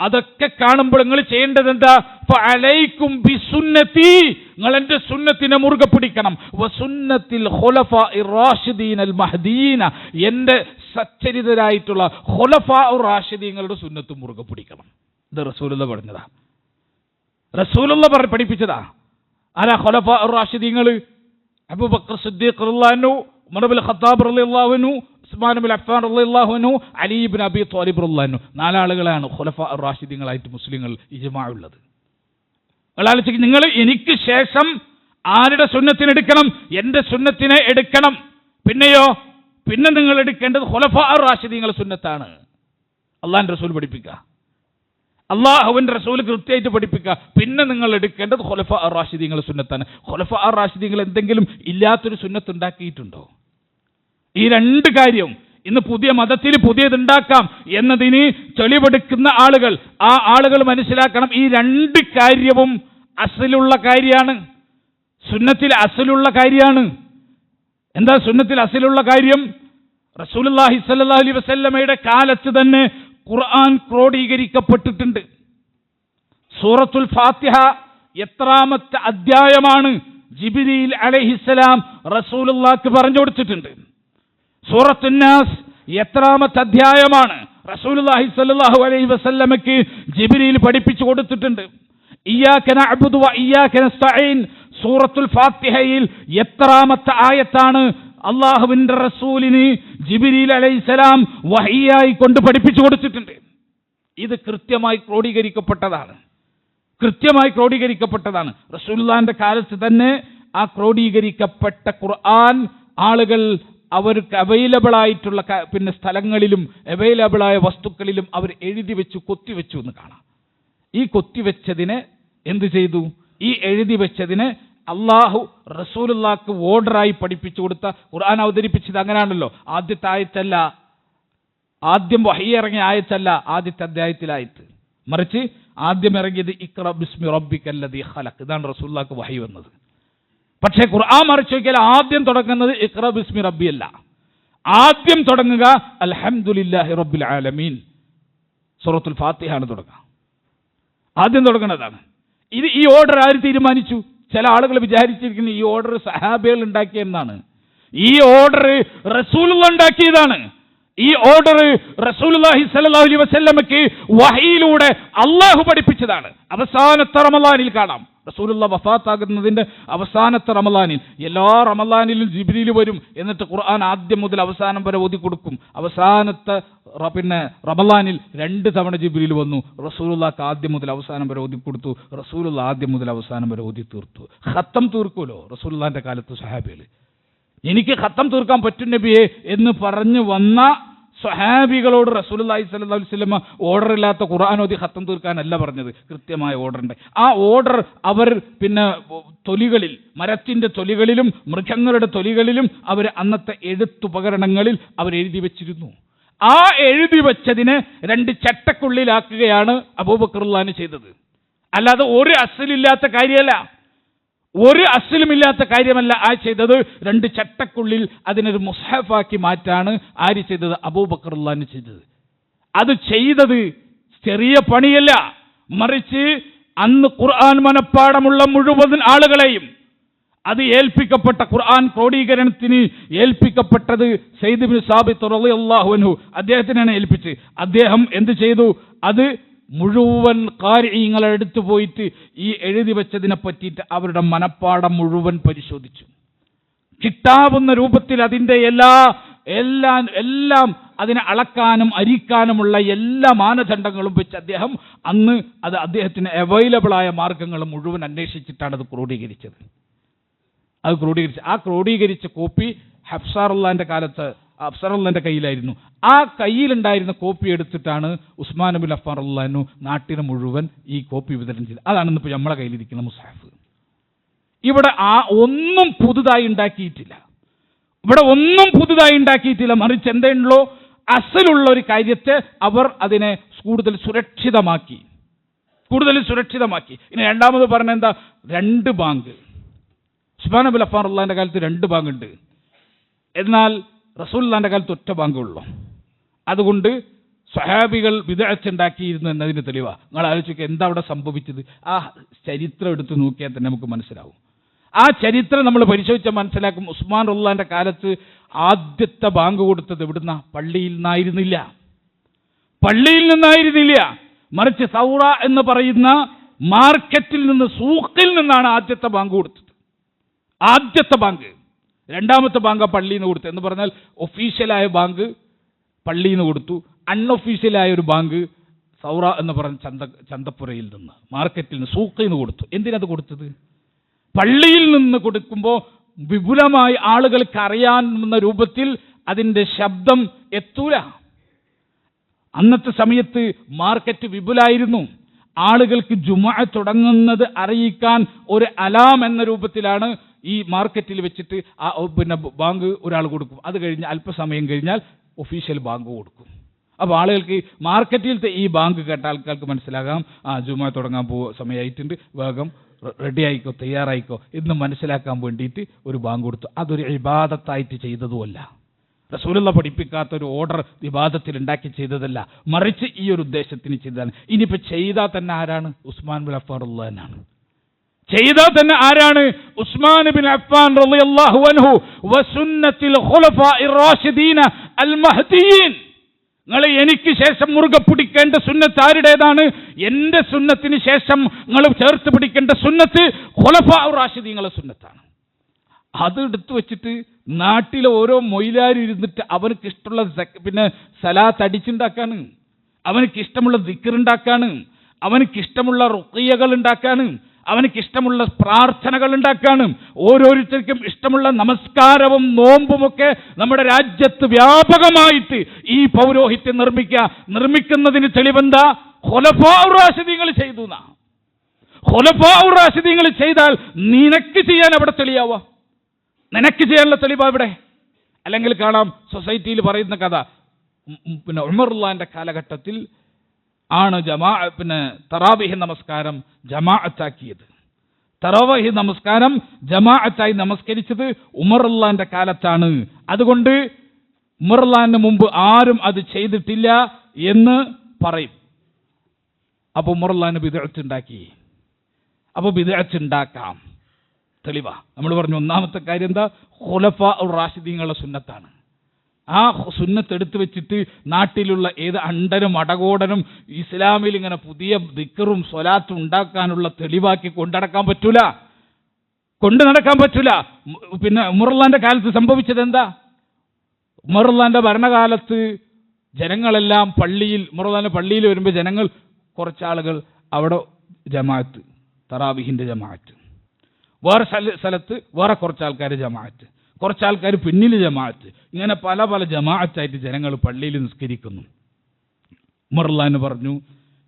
അതൊക്കെ കാണുമ്പോൾ നിങ്ങൾ ചെയ്യേണ്ടത് എന്താ? ഫഅലൈക്കും ബിസുന്നതി, നിങ്ങൾ എന്റെ സുന്നത്തിനെ മുറുകെ പിടിക്കണം. വസുന്നത്തിൽ ഖുലഫാഇർ റാഷിദീനൽ മഹ്ദിയീന, എന്റെ സച്ചരിതരായിട്ടുള്ള ഖുലഫാഉർ റാഷിദീങ്ങളുടെ സുന്നത്ത് മുറുകെ പിടിക്കണം. ഇത് റസൂലുള്ളാഹി പറഞ്ഞതാ, റസൂലുള്ളാഹി പഠിപ്പിച്ചതാ. ആരാ ഖുലഫാഉർ റാഷിദീങ്ങൾ? അബൂബക്കർ സിദ്ദീഖ് റളിയല്ലാഹു അൻഹു, ഉമർ ഇബ്നുൽ ഖത്താബ് റളിയല്ലാഹു അൻഹു, ഉസ്മാൻ ഇബ്നു അഫ്ഫാൻ റളിയല്ലാഹു അൻഹു, അലി ഇബ്നു അബീ ത്വാലിബ് റളിയല്ലാഹു അൻഹു. 4 ആളുകളാണ് ഖുലഫാഉർ റാഷിദീങ്ങളായിട്ട് മുസ്ലിങ്ങൾ ഇജ്മാ ഉള്ളത്. നിങ്ങൾ എനിക്ക് ശേഷം ആരുടെ സുന്നത്തിനെടുക്കണം? എന്റെ സുന്നത്തിനെ എടുക്കണം. പിന്നെ നിങ്ങൾ എടുക്കേണ്ടത് ഖുലഫാഉർ റാഷിദീങ്ങളുടെ സുന്നത്താണ്. അള്ളാഹുവിന്റെ റസൂൽ പഠിപ്പിക്കുക, അള്ളാഹുവിന്റെ റസൂൽ കൃത്യമായിട്ട് പഠിപ്പിക്കുക. പിന്നെ നിങ്ങൾ എടുക്കേണ്ടത് ഖുലഫാഉർ റാഷിദീങ്ങളുടെ സുന്നത്താണ്. ഖുലഫാഉർ റാഷിദീങ്ങൾ എന്തെങ്കിലും ഇല്ലാത്തൊരു സുന്നത്ത് ഉണ്ടാക്കിയിട്ടുണ്ടോ? ഈ 2 കാര്യം ഇന്ന് പുതിയ മതത്തിൽ പുതിയതുണ്ടാക്കാം എന്നതിന് തെളിവെടുക്കുന്ന ആളുകൾ, ആ ആളുകൾ മനസ്സിലാക്കണം, ഈ 2 കാര്യവും അസ്ലുള്ള കാര്യമാണ്, സുന്നത്തിൽ അസ്ലുള്ള കാര്യമാണ്. എന്താ സുന്നത്തിൽ അസ്ലുള്ള കാര്യം? റസൂലുള്ളാഹി സ്വല്ലല്ലാഹു അലൈഹി വസല്ലമയുടെ കാലത്ത് തന്നെ ഖുർആൻ ക്രോഡീകരിക്കപ്പെട്ടിട്ടുണ്ട്. സൂറത്തുൽ ഫാത്തിഹ എത്രാമത്തെ അധ്യായമാണ് ജിബ്രീൽ അലൈഹിസ്സലാം റസൂലുള്ളാഹിക്ക് പറഞ്ഞു കൊടുത്തിട്ടുണ്ട്. സൂറത്തുൻ നാസ് എത്രാമത്തെ അധ്യായമാണ് റസൂലുള്ളാഹി സ്വല്ലല്ലാഹു അലൈഹി വസല്ലമയ്ക്ക് ജിബ്രീൽ പഠിപ്പിച്ചു കൊടുത്തിട്ടുണ്ട്. ഇയ്യാക നഅ്ബുദു വ ഇയ്യാക നസ്തഈൻ സൂറത്തുൽ ഫാത്തിഹയിൽ എത്രാമത്തെ ആയത്താണ് അള്ളാഹുവിന്റെ റസൂലിന് ജിബ്രീൽ അലൈഹിസ്സലാം വഹിയായി കൊണ്ട് പഠിപ്പിച്ചു കൊടുത്തിട്ടുണ്ട്. ഇത് കൃത്യമായി ക്രോഡീകരിക്കപ്പെട്ടതാണ്. റസൂലുള്ളാഹിന്റെ കാലത്ത് തന്നെ ആ ക്രോഡീകരിക്കപ്പെട്ട ഖുർആൻ ആളുകൾ അവർക്ക് അവൈലബിൾ ആയിട്ടുള്ള സ്ഥലങ്ങളിലും അവൈലബിളായ വസ്തുക്കളിലും അവർ എഴുതി വെച്ചു, കൊത്തിവെച്ചു എന്ന് കാണാം. ഈ കൊത്തിവെച്ചതിനെ എന്ത് ചെയ്തു? ഈ എഴുതി വെച്ചതിനെ അള്ളാഹു റസൂലുള്ളാഹിക്ക് ഓർഡറായി പഠിപ്പിച്ചു കൊടുത്ത ഖുർആൻ അവതരിപ്പിച്ചത് അങ്ങനെയാണല്ലോ. ആദ്യത്തെ ആയത്തല്ല, ആദ്യം വഹി ഇറങ്ങിയ ആയത്തല്ല ആദ്യത്തെ അധ്യായത്തിലായത്ത്, മറിച്ച് ആദ്യം ഇറങ്ങിയത് ഇഖ്റ ബിസ്മി റബ്ബിക്കല്ലദീ ഖലഖ്, ഇതാണ് റസൂലുള്ളാഹിക്ക് വഹി വന്നത്. പക്ഷേ ഖുർആൻ മറിച്ച് നോക്കിയാൽ ആദ്യം തുടങ്ങുന്നത് ഇഖ്റ ബിസ്മി റബ്ബി അല്ല, ആദ്യം തുടങ്ങുക അൽഹംദുലില്ലാഹി റബ്ബിൽ ആലമീൻ, സൂറത്തുൽ ഫാത്തിഹ ആണ് തുടങ്ങുക, ആദ്യം തുടങ്ങുന്നതാണ്. ഈ ഓർഡർ ആര് തീരുമാനിച്ചു? ചില ആളുകൾ വിചാരിച്ചിരിക്കുന്ന ഈ ഓർഡർ സഹാബികൾ ഉണ്ടാക്കിയെന്നാണ്. ഈ ഓർഡർ റസൂലുള്ളാഹി ഉണ്ടാക്കിയതാണ്. ഈ ഓർഡർ റസൂലുള്ളാഹി സ്വല്ലല്ലാഹു അലൈഹി വസല്ലമയ്ക്ക് വഹയിലൂടെ അള്ളാഹു പഠിപ്പിച്ചതാണ്. അവസാനത്തെ റമളാനിൽ കാണാം, റസൂലുള്ളാഹി വഫാത്താകുന്നതിന്റെ അവസാനത്തെ റമളാനിൽ, എല്ലാ റമളാനിലും ജിബ്രീൽ വരും, എന്നിട്ട് ഖുർആൻ ആദ്യം മുതൽ അവസാനം വരെ ഓതി കൊടുക്കും. അവസാനത്തെ റമളാനിൽ 2 തവണ ജിബ്രീൽ വന്നു, റസൂലുള്ളാഹിക്ക് ആദ്യം മുതൽ അവസാനം വരെ ഓതി കൊടുത്തു. റസൂലുള്ളാഹി ആദ്യം മുതൽ അവസാനം വരെ ഓതി തീർത്തു. ഖത്തം തീർക്കുമല്ലോ റസൂലുള്ളാഹിന്റെ കാലത്ത് സ്വഹാബികൾ. എനിക്ക് ഖത്തം തീർക്കാൻ പറ്റും നബിയെ എന്ന് പറഞ്ഞു വന്ന സ്വഹാബികളോട് റസൂലുള്ളാഹി സ്വല്ലല്ലാഹു അലൈഹി വസല്ലം ഓർഡർ ഇല്ലാത്ത ഖുർആൻ ഓതി ഖത്തം തീർക്കാനല്ല പറഞ്ഞത്, കൃത്യമായ ഓർഡർ ഉണ്ട്. ആ ഓർഡർ അവർ തൊലികളിൽ, മരത്തിന്റെ തൊലികളിലും മൃഗങ്ങളുടെ തൊലികളിലും അവർ അന്നത്തെ എഴുത്തുപകരണങ്ങളിൽ അവർ എഴുതി വെച്ചിരുന്നു. ആ എഴുതി വെച്ചതിനെ 2 ചട്ടക്കുള്ളിലാക്കുകയാണ് അബൂബക്കർ റളിയല്ലാഹു ചെയ്തത്. അല്ലാതെ ഒരു അസ്ലില്ലാത്ത കാര്യമല്ല, ഒരു അസ്ലുമില്ലാത്ത കാര്യമല്ല ആ ചെയ്തത്. 2 ചട്ടക്കുള്ളിൽ അതിനൊരു മുസ്ഹഫാക്കി മാറ്റാണ് ആര് ചെയ്തത്? അബൂബക്കർ റളിയല്ലാഹു ചെയ്തത്. അത് ചെയ്തത് ചെറിയ പണിയല്ല, മറിച്ച് അന്ന് ഖുർആൻ മനപ്പാടമുള്ള മുഴുവൻ ആളുകളെയും അത് ഏൽപ്പിക്കപ്പെട്ട ഖുർആൻ ക്രോഡീകരണത്തിന് ഏൽപ്പിക്കപ്പെട്ടത് സയ്യിദ് ഇബ്നു സാബിത്ത് റളിയല്ലാഹു അൻഹു അദ്ദേഹത്തിനാണ് ഏൽപ്പിച്ച്. അദ്ദേഹം എന്ത് ചെയ്തു? അത് മുഴുവൻ ഖാരിഈങ്ങളെ അടുത്ത് പോയിട്ട് ഈ എഴുതി വെച്ചതിനെ പറ്റിയിട്ട് അവരുടെ മനപ്പാഠം മുഴുവൻ പരിശോധിച്ചു. കിട്ടാവുന്ന രൂപത്തിൽ അതിൻ്റെ എല്ലാം അതിനെ അളക്കാനും അരിക്കാനുമുള്ള എല്ലാ മാനദണ്ഡങ്ങളും വെച്ച് അദ്ദേഹം അന്ന് അത് അദ്ദേഹത്തിന് അവൈലബിളായ മാർഗങ്ങൾ മുഴുവൻ അന്വേഷിച്ചിട്ടാണ് അത് ക്രോഡീകരിച്ചത്. ആ ക്രോഡീകരിച്ച കോപ്പി ഹഫ്സാറുള്ളാന്റെ കാലത്ത് അഫ്സറുള്ളാന്റെ കയ്യിലായിരുന്നു. ആ കയ്യിലുണ്ടായിരുന്ന കോപ്പി എടുത്തിട്ടാണ് ഉസ്മാൻ ബിൻ അഫ്ഫാൻ റളിയല്ലാഹു അൻഹു നാട്ടിന് മുഴുവൻ ഈ കോപ്പി വിതരണം ചെയ്തത്. അതാണ് ഇന്നിപ്പോൾ നമ്മളെ കയ്യിലിരിക്കുന്ന മുസ്ഹഫ്. ഇവിടെ ഒന്നും പുതുതായി ഉണ്ടാക്കിയിട്ടില്ല. മറിച്ച് എന്തേയുള്ളൂ, അസലുള്ള ഒരു കാര്യത്തെ അവർ അതിനെ കൂടുതൽ സുരക്ഷിതമാക്കി. ഇനി രണ്ടാമത് പറഞ്ഞ എന്താ, 2 ബാങ്ക്. ഉസ്മാൻ ബിൻ അഫ്ഫാൻ റളിയല്ലാഹുവിന്റെ കാലത്ത് 2 ബാങ്കുണ്ട്. എന്നാൽ റസൂലുള്ളാഹിന്റെ കാലത്ത് ഒറ്റ ബാങ്കുള്ളൂ. അതുകൊണ്ട് സ്വഹാബികൾ ബിദ്അത്ത് ഉണ്ടാക്കിയിരുന്നു എന്നതിന് തെളിവാ. നിങ്ങൾ ആലോചിക്കുക എന്താ അവിടെ സംഭവിച്ചത്. ആ ചരിത്രം എടുത്ത് നോക്കിയാൽ തന്നെ നമുക്ക് മനസ്സിലാവും. ആ ചരിത്രം നമ്മൾ പരിശോധിച്ചാൽ മനസ്സിലാക്കും. ഉസ്മാൻ റളിയല്ലാഹുവിന്റെ കാലത്ത് ആദ്യത്തെ ബാങ്ക് കൊടുത്തത് എവിടുന്ന? പള്ളിയിൽ നിന്നായിരുന്നില്ല. മറിച്ച് സൗറ എന്ന് പറയുന്ന മാർക്കറ്റിൽ നിന്ന്, സൂഖിൽ നിന്നാണ് ആദ്യത്തെ ബാങ്ക് കൊടുത്തത്. ആദ്യത്തെ ബാങ്ക്. രണ്ടാമത്തെ ബാങ്ക് പള്ളിയിൽ നിന്ന് കൊടുത്തു. എന്ന് പറഞ്ഞാൽ ഒഫീഷ്യലായ ബാങ്ക് പള്ളിയിൽ നിന്ന് കൊടുത്തു, അൺഒഫീഷ്യലായ ഒരു ബാങ്ക് സൗറ എന്ന് പറഞ്ഞ ചന്തപ്പുരയിൽ നിന്ന്, മാർക്കറ്റിൽ നിന്ന്, സൂഖിൽ നിന്ന് കൊടുത്തു. എന്തിനത് കൊടുത്തത്? പള്ളിയിൽ നിന്ന് കൊടുക്കുമ്പോൾ വിപുലമായി ആളുകൾക്ക് അറിയാവുന്ന രൂപത്തിൽ അതിൻ്റെ ശബ്ദം എത്തൂല. അന്നത്തെ സമയത്ത് മാർക്കറ്റ് വിപുലായിരുന്നു. ആളുകൾക്ക് ജുമുഅ തുടങ്ങുന്നത് അറിയിക്കാൻ ഒരു അലാം എന്ന രൂപത്തിലാണ് ഈ മാർക്കറ്റിൽ വെച്ചിട്ട് ബാങ്ക് ഒരാൾ കൊടുക്കും. അത് കഴിഞ്ഞ് അല്പസമയം കഴിഞ്ഞാൽ ഒഫീഷ്യൽ ബാങ്ക് കൊടുക്കും. അപ്പോൾ ആളുകൾക്ക് മാർക്കറ്റിലത്തെ ഈ ബാങ്ക് കേട്ട ആൾക്കാർക്ക് മനസ്സിലാകാം, ജുമുഅ തുടങ്ങാൻ സമയമായിട്ടുണ്ട്, വേഗം റെഡി ആയിക്കോ, തയ്യാറായിക്കോ എന്ന് മനസ്സിലാക്കാൻ വേണ്ടിയിട്ട് ഒരു ബാങ്ക് കൊടുത്തു. അതൊരു ഇബാദത്തായിട്ട് ചെയ്തതുമല്ല, റസൂലുള്ള പഠിപ്പിക്കാത്ത ഒരു ഓർഡർ ഇബാദത്തിൽ ഉണ്ടാക്കി ചെയ്തതല്ല, മറിച്ച് ഈ ഒരു ഉദ്ദേശത്തിന് ചെയ്തതാണ്. ഇനിയിപ്പോൾ ചെയ്താൽ തന്നെ ആരാണ്? ഉസ്മാൻ ബിൻ അഫ്ഫാൻ റളിയല്ലാഹു ഉസ്മാൻ ബിൻ അഫ്ഫാൻ റളിയല്ലാഹു അൻഹു വസുന്നത്തിൽ ഖുലഫാഇർ റാഷിദീന അൽ മഹ്ദിയീൻ. നിങ്ങൾ എനിക്ക് ശേഷം മുറുകെ പിടിക്കേണ്ട സുന്നത്ത് ആരുടേതാണ്? എൻ്റെ സുന്നത്തിന് ശേഷം നിങ്ങൾ ചേർത്ത് പിടിക്കേണ്ട സുന്നത്ത് ഖുലഫാഉർ റാഷിദീങ്ങളുടെ സുന്നത്താണ്. അത് എടുത്തു വെച്ചിട്ട് നാട്ടിലെ ഓരോ മൊയിലാരും ഇരുന്നിട്ട് അവർക്ക് ഇഷ്ടമുള്ള സലാത്ത് അടിച്ചുണ്ടാക്കാണ്, അവനക്ക് ഇഷ്ടമുള്ള ദിക്ർ ഉണ്ടാക്കാണ്, അവനക്ക് ഇഷ്ടമുള്ള റുഖിയകൾ ഉണ്ടാക്കാണ്, അവനക്ക് ഇഷ്ടമുള്ള പ്രാർത്ഥനകൾ ഉണ്ടാക്കാണ്. ഓരോരുത്തർക്കും ഇഷ്ടമുള്ള നമസ്കാരവും നോമ്പുമൊക്കെ നമ്മുടെ രാജ്യത്ത് വ്യാപകമായിട്ട് ഈ പൗരോഹിത്യം നിർമ്മിക്കുന്നതിന് തെളിവെന്താ? ഖുലഫാഉർ റാഷിദീങ്ങൾ ചെയ്തു. ഖുലഫാഉർ റാഷിദീങ്ങൾ ചെയ്താൽ നിനക്ക് ചെയ്യാൻ അവിടെ തെളിയാവോ? നിനക്ക് ചെയ്യാനുള്ള തെളിവാ ഇവിടെ? അല്ലെങ്കിൽ കാണാം സൊസൈറ്റിയിൽ പറയുന്ന കഥ, ഉമർ റളിയല്ലാഹുവിന്റെ കാലഘട്ടത്തിൽ ആണ് തറാവീഹ് നമസ്കാരം ജമാഅത്താക്കിയത്. തറാവീഹ് നമസ്കാരം ജമാഅത്തായി നമസ്കരിച്ചത് ഉമർ റളിയല്ലാഹുവിന്റെ കാലത്താണ്. അതുകൊണ്ട് ഉമർ റളിയല്ലാഹുവിന് മുമ്പ് ആരും അത് ചെയ്തിട്ടില്ല എന്ന് പറയും. അപ്പോൾ ഉമർ റളിയല്ലാഹു ബിദ്അത്ത് ഉണ്ടാക്കി. അപ്പോൾ ബിദ്അത്ത് ഉണ്ടാക്കാം, തെളിവാ. നമ്മൾ പറഞ്ഞു ഒന്നാമത്തെ കാര്യം എന്താ? ഖുലഫാഉർ റാഷിദീങ്ങളുടെ സുന്നത്താണ്. ആ സുന്നത്ത് എടുത്തു വെച്ചിട്ട് നാട്ടിലുള്ള ഏത് അണ്ടനും അടകോടനും ഇസ്ലാമിൽ ഇങ്ങനെ പുതിയ ദിക്റും സ്വലാത്തും ഉണ്ടാക്കാനുള്ള തെളിവാക്കി കൊണ്ടു നടക്കാൻ പറ്റൂല. പിന്നെ ഉമർ റളിയല്ലാഹുവിന്റെ കാലത്ത് സംഭവിച്ചത് എന്താ? ഉമർ റളിയല്ലാഹുവിന്റെ ഭരണകാലത്ത് ജനങ്ങളെല്ലാം ഉമർ റളിയല്ലാഹുവിന്റെ പള്ളിയിൽ വരുമ്പോൾ ജനങ്ങൾ കുറച്ചാളുകൾ അവിടെ ജമാഅത്ത്, തറാവീഹിന്റെ ജമാഅത്ത്, വേറെ സ്ഥലത്ത് വേറെ കുറച്ചാൾക്കാർ ജമാഅത്ത്, കുറച്ചാൾക്കാർ പിന്നിൽ ജമാഅത്ത്, ഇങ്ങനെ പല പല ജമാഅത്തായിട്ട് ജനങ്ങൾ പള്ളിയിൽ നിസ്കരിക്കുന്നു. ഉമർ റളിയല്ലാഹു പറഞ്ഞു,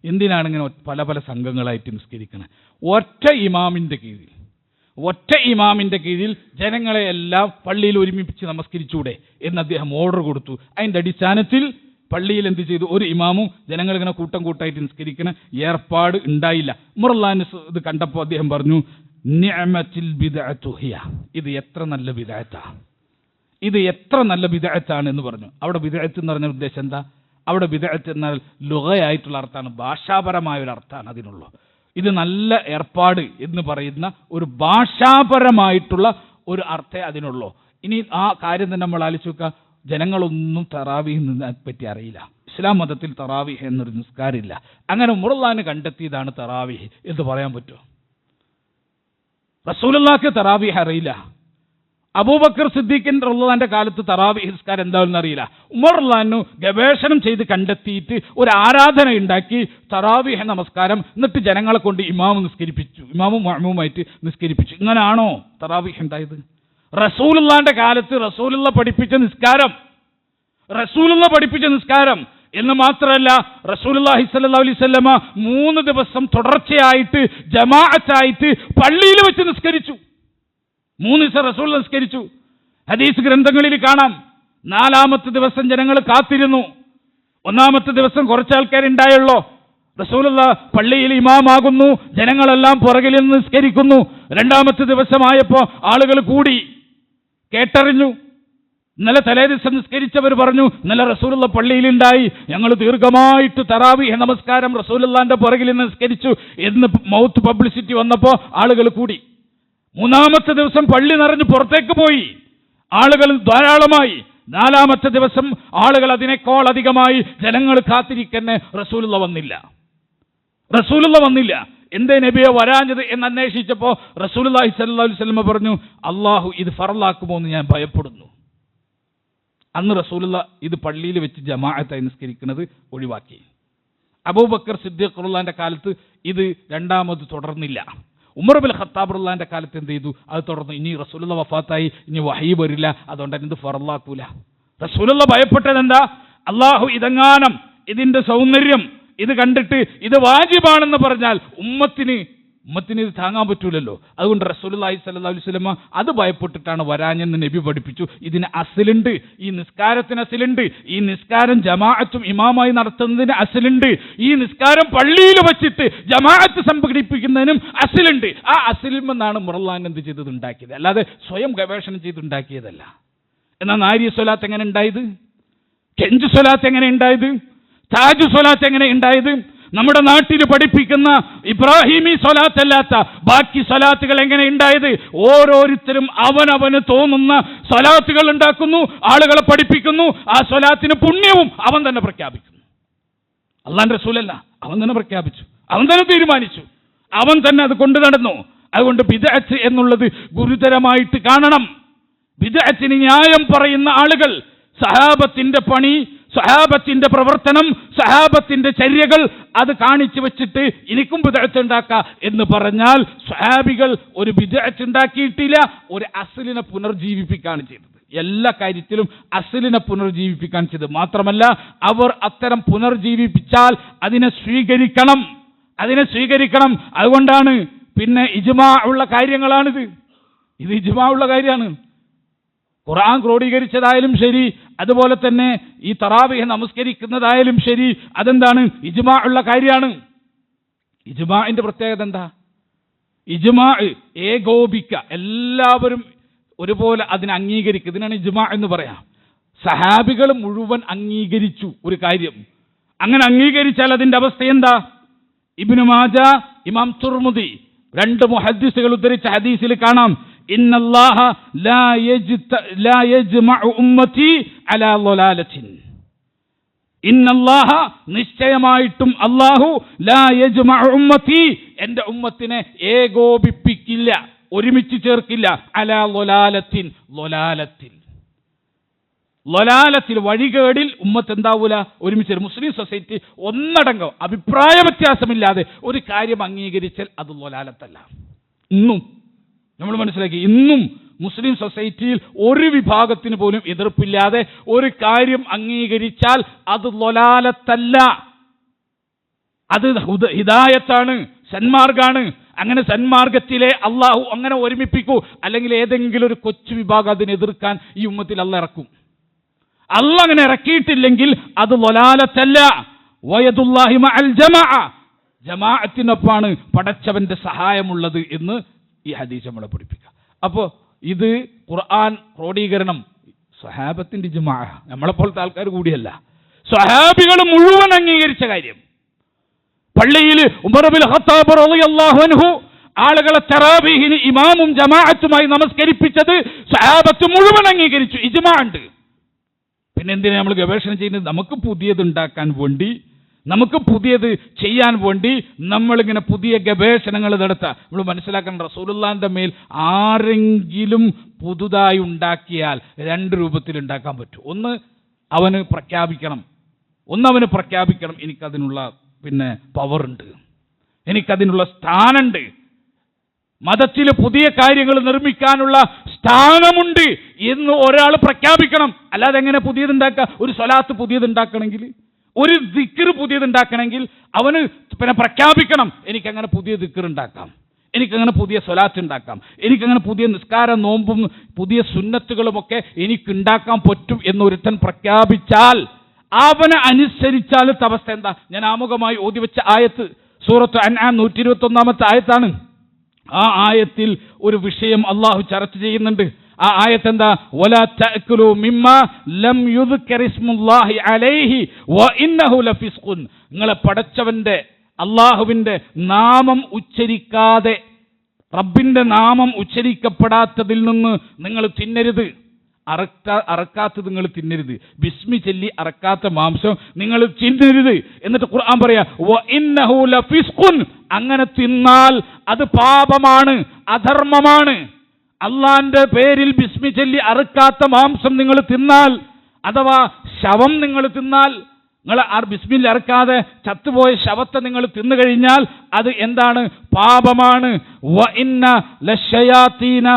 എന്തിനാണ് ഇങ്ങനെ പല പല സംഘങ്ങളായിട്ട് നിസ്കരിക്കണം? ഒറ്റ ഇമാമിൻ്റെ കീഴിൽ ജനങ്ങളെ എല്ലാം പള്ളിയിൽ ഒരുമിപ്പിച്ച് നമസ്കരിച്ചൂടെ എന്ന് അദ്ദേഹം ഓർഡർ കൊടുത്തു. അതിൻ്റെ അടിസ്ഥാനത്തിൽ പള്ളിയിൽ എന്ത് ചെയ്തു? ഒരു ഇമാമും ജനങ്ങളിങ്ങനെ കൂട്ടം കൂട്ടായിട്ട് നിസ്കരിക്കുന്ന ഏർപ്പാട് ഉണ്ടായില്ല. ഉമർ റളിയല്ലാഹു ഇത് കണ്ടപ്പോൾ അദ്ദേഹം പറഞ്ഞു, നിഅമത്തിൽ ബിദ്അത്തു ഹിയ, ഇത് എത്ര നല്ല ബിദ്അത്താണ് എന്ന് പറഞ്ഞു. അവിടെ ബിദ്അത്ത് എന്ന് പറഞ്ഞ ഉദ്ദേശം എന്താ? അവിടെ ബിദ്അത്ത് എന്നാൽ ലുഗയായിട്ടുള്ള അർത്ഥമാണ്, ഭാഷാപരമായ ഒരു അർത്ഥമാണ് അതിനുള്ളൂ. ഇത് നല്ല ഏർപ്പാട് എന്ന് പറയുന്ന ഒരു ഭാഷാപരമായിട്ടുള്ള ഒരു അർത്ഥേ അതിനുള്ളൂ. ഇനി ആ കാര്യം തന്നെ നമ്മൾ ആലോചിച്ച് നോക്കുക. ജനങ്ങളൊന്നും തറാവീഹിനെ പറ്റി അറിയില്ല. ഇസ്ലാം മതത്തിൽ തറാവീഹ് എന്നൊരു നിസ്കാരമില്ല. അങ്ങനെ ഉമറുല്ലാഹിന് കണ്ടെത്തിയതാണ് തറാവീഹ് എന്ന് പറയാൻ പറ്റുമോ? റസൂലുള്ളാഹിക്ക് തറാവീഹ് അറിയില്ല. അബൂബക്കർ സിദ്ദീഖിൻ റളിയല്ലാഹുവിന്റെ കാലത്ത് തറാവീഹ് നിസ്കാരം എന്താണെന്ന് അറിയില്ല. ഉമർ റളിയല്ലാഹു ഗവേഷണം ചെയ്ത് കണ്ടെത്തിയിട്ട് ഒരു ആരാധന ഉണ്ടാക്കി തറാവീഹ് നമസ്കാരം, എന്നിട്ട് ജനങ്ങളെ കൊണ്ട് ഇമാമും മഅ്മൂമായിട്ട് നിസ്കരിപ്പിച്ചു. ഇങ്ങനാണോ തറാവീഹ് ഉണ്ടായത്? റസൂലുള്ളാഹിന്റെ കാലത്ത് റസൂലുള്ള പഠിപ്പിച്ച നിസ്കാരം എന്ന് മാത്രമല്ല, റസൂലുള്ളാഹി സ്വല്ലല്ലാഹു അലൈഹി വസല്ലമ 3 ദിവസം തുടർച്ചയായിട്ട് ജമാഅത്തായിട്ട് പള്ളിയിൽ വെച്ച് നിസ്കരിച്ചു. 3 ദിവസം റസൂൽ നിസ്കരിച്ചു. ഹദീസ് ഗ്രന്ഥങ്ങളിൽ കാണാം. 4-ാമത്തെ ദിവസം ജനങ്ങൾ കാത്തിരുന്നു. 1-ാമത്തെ ദിവസം കുറച്ച് ആൾക്കാരുണ്ടായുള്ളൂ. റസൂലുള്ള പള്ളിയിൽ ഇമാമാകുന്നു, ജനങ്ങളെല്ലാം പുറകിൽ നിന്ന് നിസ്കരിക്കുന്നു. 2-ാമത്തെ ദിവസമായപ്പോൾ ആളുകൾ കൂടി കേട്ടറിഞ്ഞു. ഇന്നലെ തലേ ദിവസം നിസ്കരിച്ചവർ പറഞ്ഞു, ഇന്നലെ റസൂലുള്ള പള്ളിയിലുണ്ടായി, ഞങ്ങൾ ദീർഘമായിട്ട് തറാവീഹ് നമസ്കാരം റസൂലുള്ളാഹിന്റെ പുറകിൽ നിന്ന് നിസ്കരിച്ചു എന്ന് മൗത്ത് പബ്ലിസിറ്റി വന്നപ്പോൾ ആളുകൾ കൂടി. 3-ാമത്തെ ദിവസം പള്ളി നിറഞ്ഞ് പുറത്തേക്ക് പോയി, ആളുകൾ ധാരാളമായി. 4-ാമത്തെ ദിവസം ആളുകൾ അതിനേക്കാൾ അധികമായി, ജനങ്ങൾ കാത്തിരിക്കന്നെ റസൂലുള്ള വന്നില്ല. എന്തേ നബിയെ വരാഞ്ഞത് എന്ന് അന്വേഷിച്ചപ്പോൾ റസൂലുള്ളാഹി സ്വല്ലല്ലാഹു അലൈഹി വസല്ലം പറഞ്ഞു, അള്ളാഹു ഇത് ഫറലാക്കുമോ എന്ന് ഞാൻ ഭയപ്പെടുന്നു. അന്ന് റസൂലുള്ള ഇത് പള്ളിയിൽ വെച്ച് ജമാഅത്തായി നിസ്കരിക്കുന്നത് ഒഴിവാക്കി. അബൂബക്കർ സിദ്ദീഖ് റളിയല്ലാഹുവിന്റെ കാലത്ത് ഇത് 2-ാമത് തുടർന്നില്ല. ഉമർ ബിൻ ഖത്താബ് റളിയല്ലാഹുവിന്റെ കാലത്ത് എന്ത് ചെയ്തു? അത് തുടർന്നു. ഇനി റസൂലുള്ള വഫാത്തായി, ഇനി വഹീ വരില്ല, അതുകൊണ്ട് ഇത് ഫറലാക്കൂല. റസൂലുള്ള ഭയപ്പെട്ടത് എന്താ? അള്ളാഹു ഇതെങ്ങാനും ഇതിന്റെ സൗന്ദര്യം ഇത് കണ്ടിട്ട് ഇത് വാജിബാണെന്ന് പറഞ്ഞാൽ ഉമ്മത്തിന് ഇത് താങ്ങാൻ പറ്റൂലല്ലോ. അതുകൊണ്ട് റസൂലുള്ളാഹി സ്വല്ലല്ലാഹു അലൈഹി വസല്ലം അത് ഭയപ്പെട്ടിട്ടാണ് വരാഞ്ഞെന്ന് നബി പഠിപ്പിച്ചു. ഇതിന് അസ്ലുണ്ട്, ഈ നിസ്കാരത്തിന് അസ്ലുണ്ട്, ഈ നിസ്കാരം ജമാഅത്തും ഇമാമായി നടത്തുന്നതിന് അസ്ലുണ്ട്, ഈ നിസ്കാരം പള്ളിയിൽ വെച്ചിട്ട് ജമാഅത്ത് സംഘടിപ്പിക്കുന്നതിനും അസ്ലുണ്ട്. ആ അസ്ലിൽ നിന്നാണ് ഉമറുല്ലാഹി എന്ത് ചെയ്തത്? ഉണ്ടാക്കിയത്. അല്ലാതെ സ്വയം ഗവേഷണം ചെയ്തുണ്ടാക്കിയതല്ല. എന്നാൽ നാരിയ സ്വലാത്ത് എങ്ങനെ ഉണ്ടായത്? കെഞ്ച് സ്വലാത്ത് എങ്ങനെ ഉണ്ടായത്? താജ് സ്വലാത്ത് എങ്ങനെ ഉണ്ടായത്? നമ്മുടെ നാട്ടിൽ പഠിപ്പിക്കുന്ന ഇബ്രാഹിമി സ്വലാത്ത് അല്ലാത്ത ബാക്കി സ്വലാത്തുകൾ എങ്ങനെ ഉണ്ടായത്? ഓരോരുത്തരും അവനവന് തോന്നുന്ന സ്വലാത്തുകൾ ഉണ്ടാക്കുന്നു, ആളുകളെ പഠിപ്പിക്കുന്നു. ആ സ്വലാത്തിന് പുണ്യവും അവൻ തന്നെ പ്രഖ്യാപിക്കുന്നു. അല്ലാഹുവിന്റെ റസൂലല്ല, അവൻ തന്നെ പ്രഖ്യാപിച്ചു, അവൻ തന്നെ തീരുമാനിച്ചു, അവൻ തന്നെ അത് കൊണ്ടു നടന്നു. അതുകൊണ്ട് ബിദ്അത്ത് എന്നുള്ളത് ഗുരുതരമായിട്ട് കാണണം. ബിദ്അത്തിന് ന്യായം പറയുന്ന ആളുകൾ സഹാബത്തിന്റെ പണി, സഹാബത്തിന്റെ പ്രവർത്തനം, സഹാബത്തിന്റെ ചര്യകൾ അത് കാണിച്ചു വെച്ചിട്ട് എനിക്കും ബിദ്അത്ത് ഉണ്ടാക്കാം എന്ന് പറഞ്ഞാൽ സഹാബികൾ ഒരു ബിദ്അത്ത് ഉണ്ടാക്കിയിട്ടില്ല, ഒരു അസ്ലിനെ പുനർജീവിപ്പിക്കുകയാണ് ചെയ്തത്. എല്ലാ കാര്യത്തിലും അസ്ലിനെ പുനർജീവിപ്പിക്കാൻ ചെയ്തത്. മാത്രമല്ല അവർ അത്തരം പുനർജീവിപ്പിച്ചാൽ അതിനെ സ്വീകരിക്കണം. അതുകൊണ്ടാണ് പിന്നെ ഇജ്മാ ഉള്ള കാര്യങ്ങളാണിത്. ഇത് ഇജ്മാ ഉള്ള കാര്യമാണ്. ഖുർആൻ ക്രോഡീകരിച്ചതായാലും ശരി, അതുപോലെ തന്നെ ഈ തറാവീഹ് നമസ്കരിക്കുന്നതായാലും ശരി, അതെന്താണ്? ഇജ്മാ ഉള്ള കാര്യമാണ്. ഇജ്മാഇന്റെ പ്രത്യേകത എന്താ? ഇജ്മാ ഏകോപിക്ക, എല്ലാവരും ഒരുപോലെ അതിനെ അംഗീകരിക്കുക. ഇതിനാണ് ഇജ്മാ എന്ന് പറയാം. സഹാബികൾ മുഴുവൻ അംഗീകരിച്ചു ഒരു കാര്യം. അങ്ങനെ അംഗീകരിച്ചാൽ അതിന്റെ അവസ്ഥ എന്താ? ഇബ്നു മാജ, ഇമാം തുർമുദി 2 മുഹദ്ദിസുകൾ ഉദ്ധരിച്ച ഹദീസിൽ കാണാം, ഇന്നല്ലാഹ ലാ യജ്മഉ ഉമ്മതി അലാ ളലാലത്തിൻ. ഇന്നല്ലാഹ നിശ്ചയമായിട്ടും അല്ലാഹു ലാ യജ്മഉ ഉമ്മതി, എൻ്റെ ഉമ്മത്തിനെ ഏകോപിപ്പിക്കില്ല, ഒരുമിച്ച് ചേർക്കില്ല. അലാ ളലാലത്തിൻ, ലൊലാലത്തിൽ വഴികേടിൽ ഉമ്മത്ത് എന്താവൂല, ഒരുമിച്ച്. മുസ്ലിം സൊസൈറ്റി ഒന്നടങ്കം അഭിപ്രായ വ്യത്യാസമില്ലാതെ ഒരു കാര്യം അംഗീകരിച്ചാൽ അത് ലൊലാലത്തല്ല. ഇന്നും നമ്മൾ മനസ്സിലാക്കി, ഇന്നും മുസ്ലിം സൊസൈറ്റിയിൽ ഒരു വിഭാഗത്തിന് പോലും എതിർപ്പില്ലാതെ ഒരു കാര്യം അംഗീകരിച്ചാൽ അത് ലൊലാലത്തല്ല, അത് ഹിദായത്താണ്, സന്മാർഗാണ്. അങ്ങനെ സന്മാർഗത്തിലെ അള്ളാഹു അങ്ങനെ ഒരുമിപ്പിക്കൂ. അല്ലെങ്കിൽ ഏതെങ്കിലും ഒരു കൊച്ചു വിഭാഗം അതിനെ എതിർക്കാൻ ഈ ഉമ്മത്തിൽ അള്ളാഹ് ഇറക്കും. അള്ളാഹ് അങ്ങനെ ഇറക്കിയിട്ടില്ലെങ്കിൽ അത് ലൊലാലത്തല്ല. വയദുല്ലാഹി മഅൽ ജമാഅ, ജമാഅത്തിനൊപ്പാണ് പടച്ചവന്റെ സഹായമുള്ളത് എന്ന് ഈ ഹദീസ് നമ്മളെ പഠിപ്പിക്കുക. അപ്പോൾ ഇത് ഖുർആൻ ക്രോഡീകരണം സ്വഹാബത്തിന്റെ ഇജ്മാ, നമ്മളെപ്പോലത്തെ ആൾക്കാർ കൂടിയല്ല, സ്വഹാബികൾ മുഴുവൻ അംഗീകരിച്ച കാര്യം. പള്ളിയിൽ ഉമർ ബിൻ ഖത്താബ് റളിയല്ലാഹു അൻഹു ആളുകളെ തറാവീഹിന് ഇമാമും ജമാഅത്തുമായി നമസ്കരിപ്പിച്ചത് സ്വഹാബത്ത് മുഴുവൻ അംഗീകരിച്ചു. ഇജ്മാ ഉണ്ട്. പിന്നെ എന്തിനാണ് നമ്മൾ ഗവേഷണം ചെയ്യുന്നത്? നമുക്ക് പുതിയത് ഉണ്ടാക്കാൻ വേണ്ടി, നമുക്ക് പുതിയത് ചെയ്യാൻ വേണ്ടി നമ്മളിങ്ങനെ പുതിയ ഗവേഷണങ്ങൾ നടത്തുക. നമ്മൾ മനസ്സിലാക്കണം, റസൂലുള്ളാഹിന്റെ മേൽ ആരെങ്കിലും പുതുതായി ഉണ്ടാക്കിയാൽ രണ്ട് രൂപത്തിൽ ഉണ്ടാക്കാൻ പറ്റും. ഒന്ന് അവന് പ്രഖ്യാപിക്കണം, എനിക്കതിനുള്ള പവറുണ്ട്, എനിക്കതിനുള്ള സ്ഥാനമുണ്ട്, മതത്തിൽ പുതിയ കാര്യങ്ങൾ നിർമ്മിക്കാനുള്ള സ്ഥാനമുണ്ട് എന്ന് ഒരാൾ പ്രഖ്യാപിക്കണം. അല്ലാതെ എങ്ങനെ പുതിയതുണ്ടാക്കുക? ഒരു സ്വലാത്ത് പുതിയതുണ്ടാക്കണമെങ്കിൽ, ഒരു ദിക്ർ പുതിയതുണ്ടാക്കണമെങ്കിൽ അവന് പ്രഖ്യാപിക്കണം, എനിക്കങ്ങനെ പുതിയ ദിക്ർ ഉണ്ടാക്കാം, എനിക്കങ്ങനെ പുതിയ സ്വലാത്ത് ഉണ്ടാക്കാം, എനിക്കങ്ങനെ പുതിയ നിസ്കാരം, നോമ്പും പുതിയ സുന്നത്തുകളുമൊക്കെ എനിക്കുണ്ടാക്കാൻ പറ്റും എന്നൊരുത്തൻ പ്രഖ്യാപിച്ചാൽ, അവനെ അനുസരിച്ചാലത്തെ അവസ്ഥ എന്താ? ഞാൻ ആമുഖമായി ഓതി വെച്ച ആയത്ത് സൂറത്ത് അൻആം 121 ആയത്താണ്. ആ ആയത്തിൽ ഒരു വിഷയം അള്ളാഹു ചർച്ച ചെയ്യുന്നുണ്ട്. ആ ആയത്ത് എന്താ? വലാ തഅകുലു മിമ്മാ ലം യുദ്കർ ഇസ്മുല്ലാഹി അലൈഹി വഇന്നഹു ലഫിസ്ഖുൻ. നിങ്ങളെ പടച്ചവന്റെ അള്ളാഹുവിന്റെ നാമം ഉച്ചരിക്കാതെ, റബ്ബിന്റെ നാമം ഉച്ചരിക്കപ്പെടാത്തതിൽ നിന്ന് നിങ്ങൾ തിന്നരുത്. അറക്കാത്തത് നിങ്ങൾ തിന്നരുത്. ബിസ്മി ചൊല്ലി അറക്കാത്ത മാംസം നിങ്ങൾ തിന്നരുത്. എന്നിട്ട് ഖുർആൻ പറയാ വഇന്നഹു ലഫിസ്ഖുൻ. അങ്ങനെ തിന്നാൽ അത് പാപമാണ്, അധർമ്മമാണ്. അള്ളാന്റെ പേരിൽ ബിസ്മി ചൊല്ലി അറുക്കാത്ത മാംസം നിങ്ങൾ തിന്നാൽ, അഥവാ ശവം നിങ്ങൾ തിന്നാൽ, നിങ്ങൾ ബിസ്മില്ല അറുക്കാതെ ചത്തുപോയ ശവത്തെ നിങ്ങൾ തിന്നു കഴിഞ്ഞാൽ അത് എന്താണ്? പാപമാണ്. വഇന്ന ലശയാതീന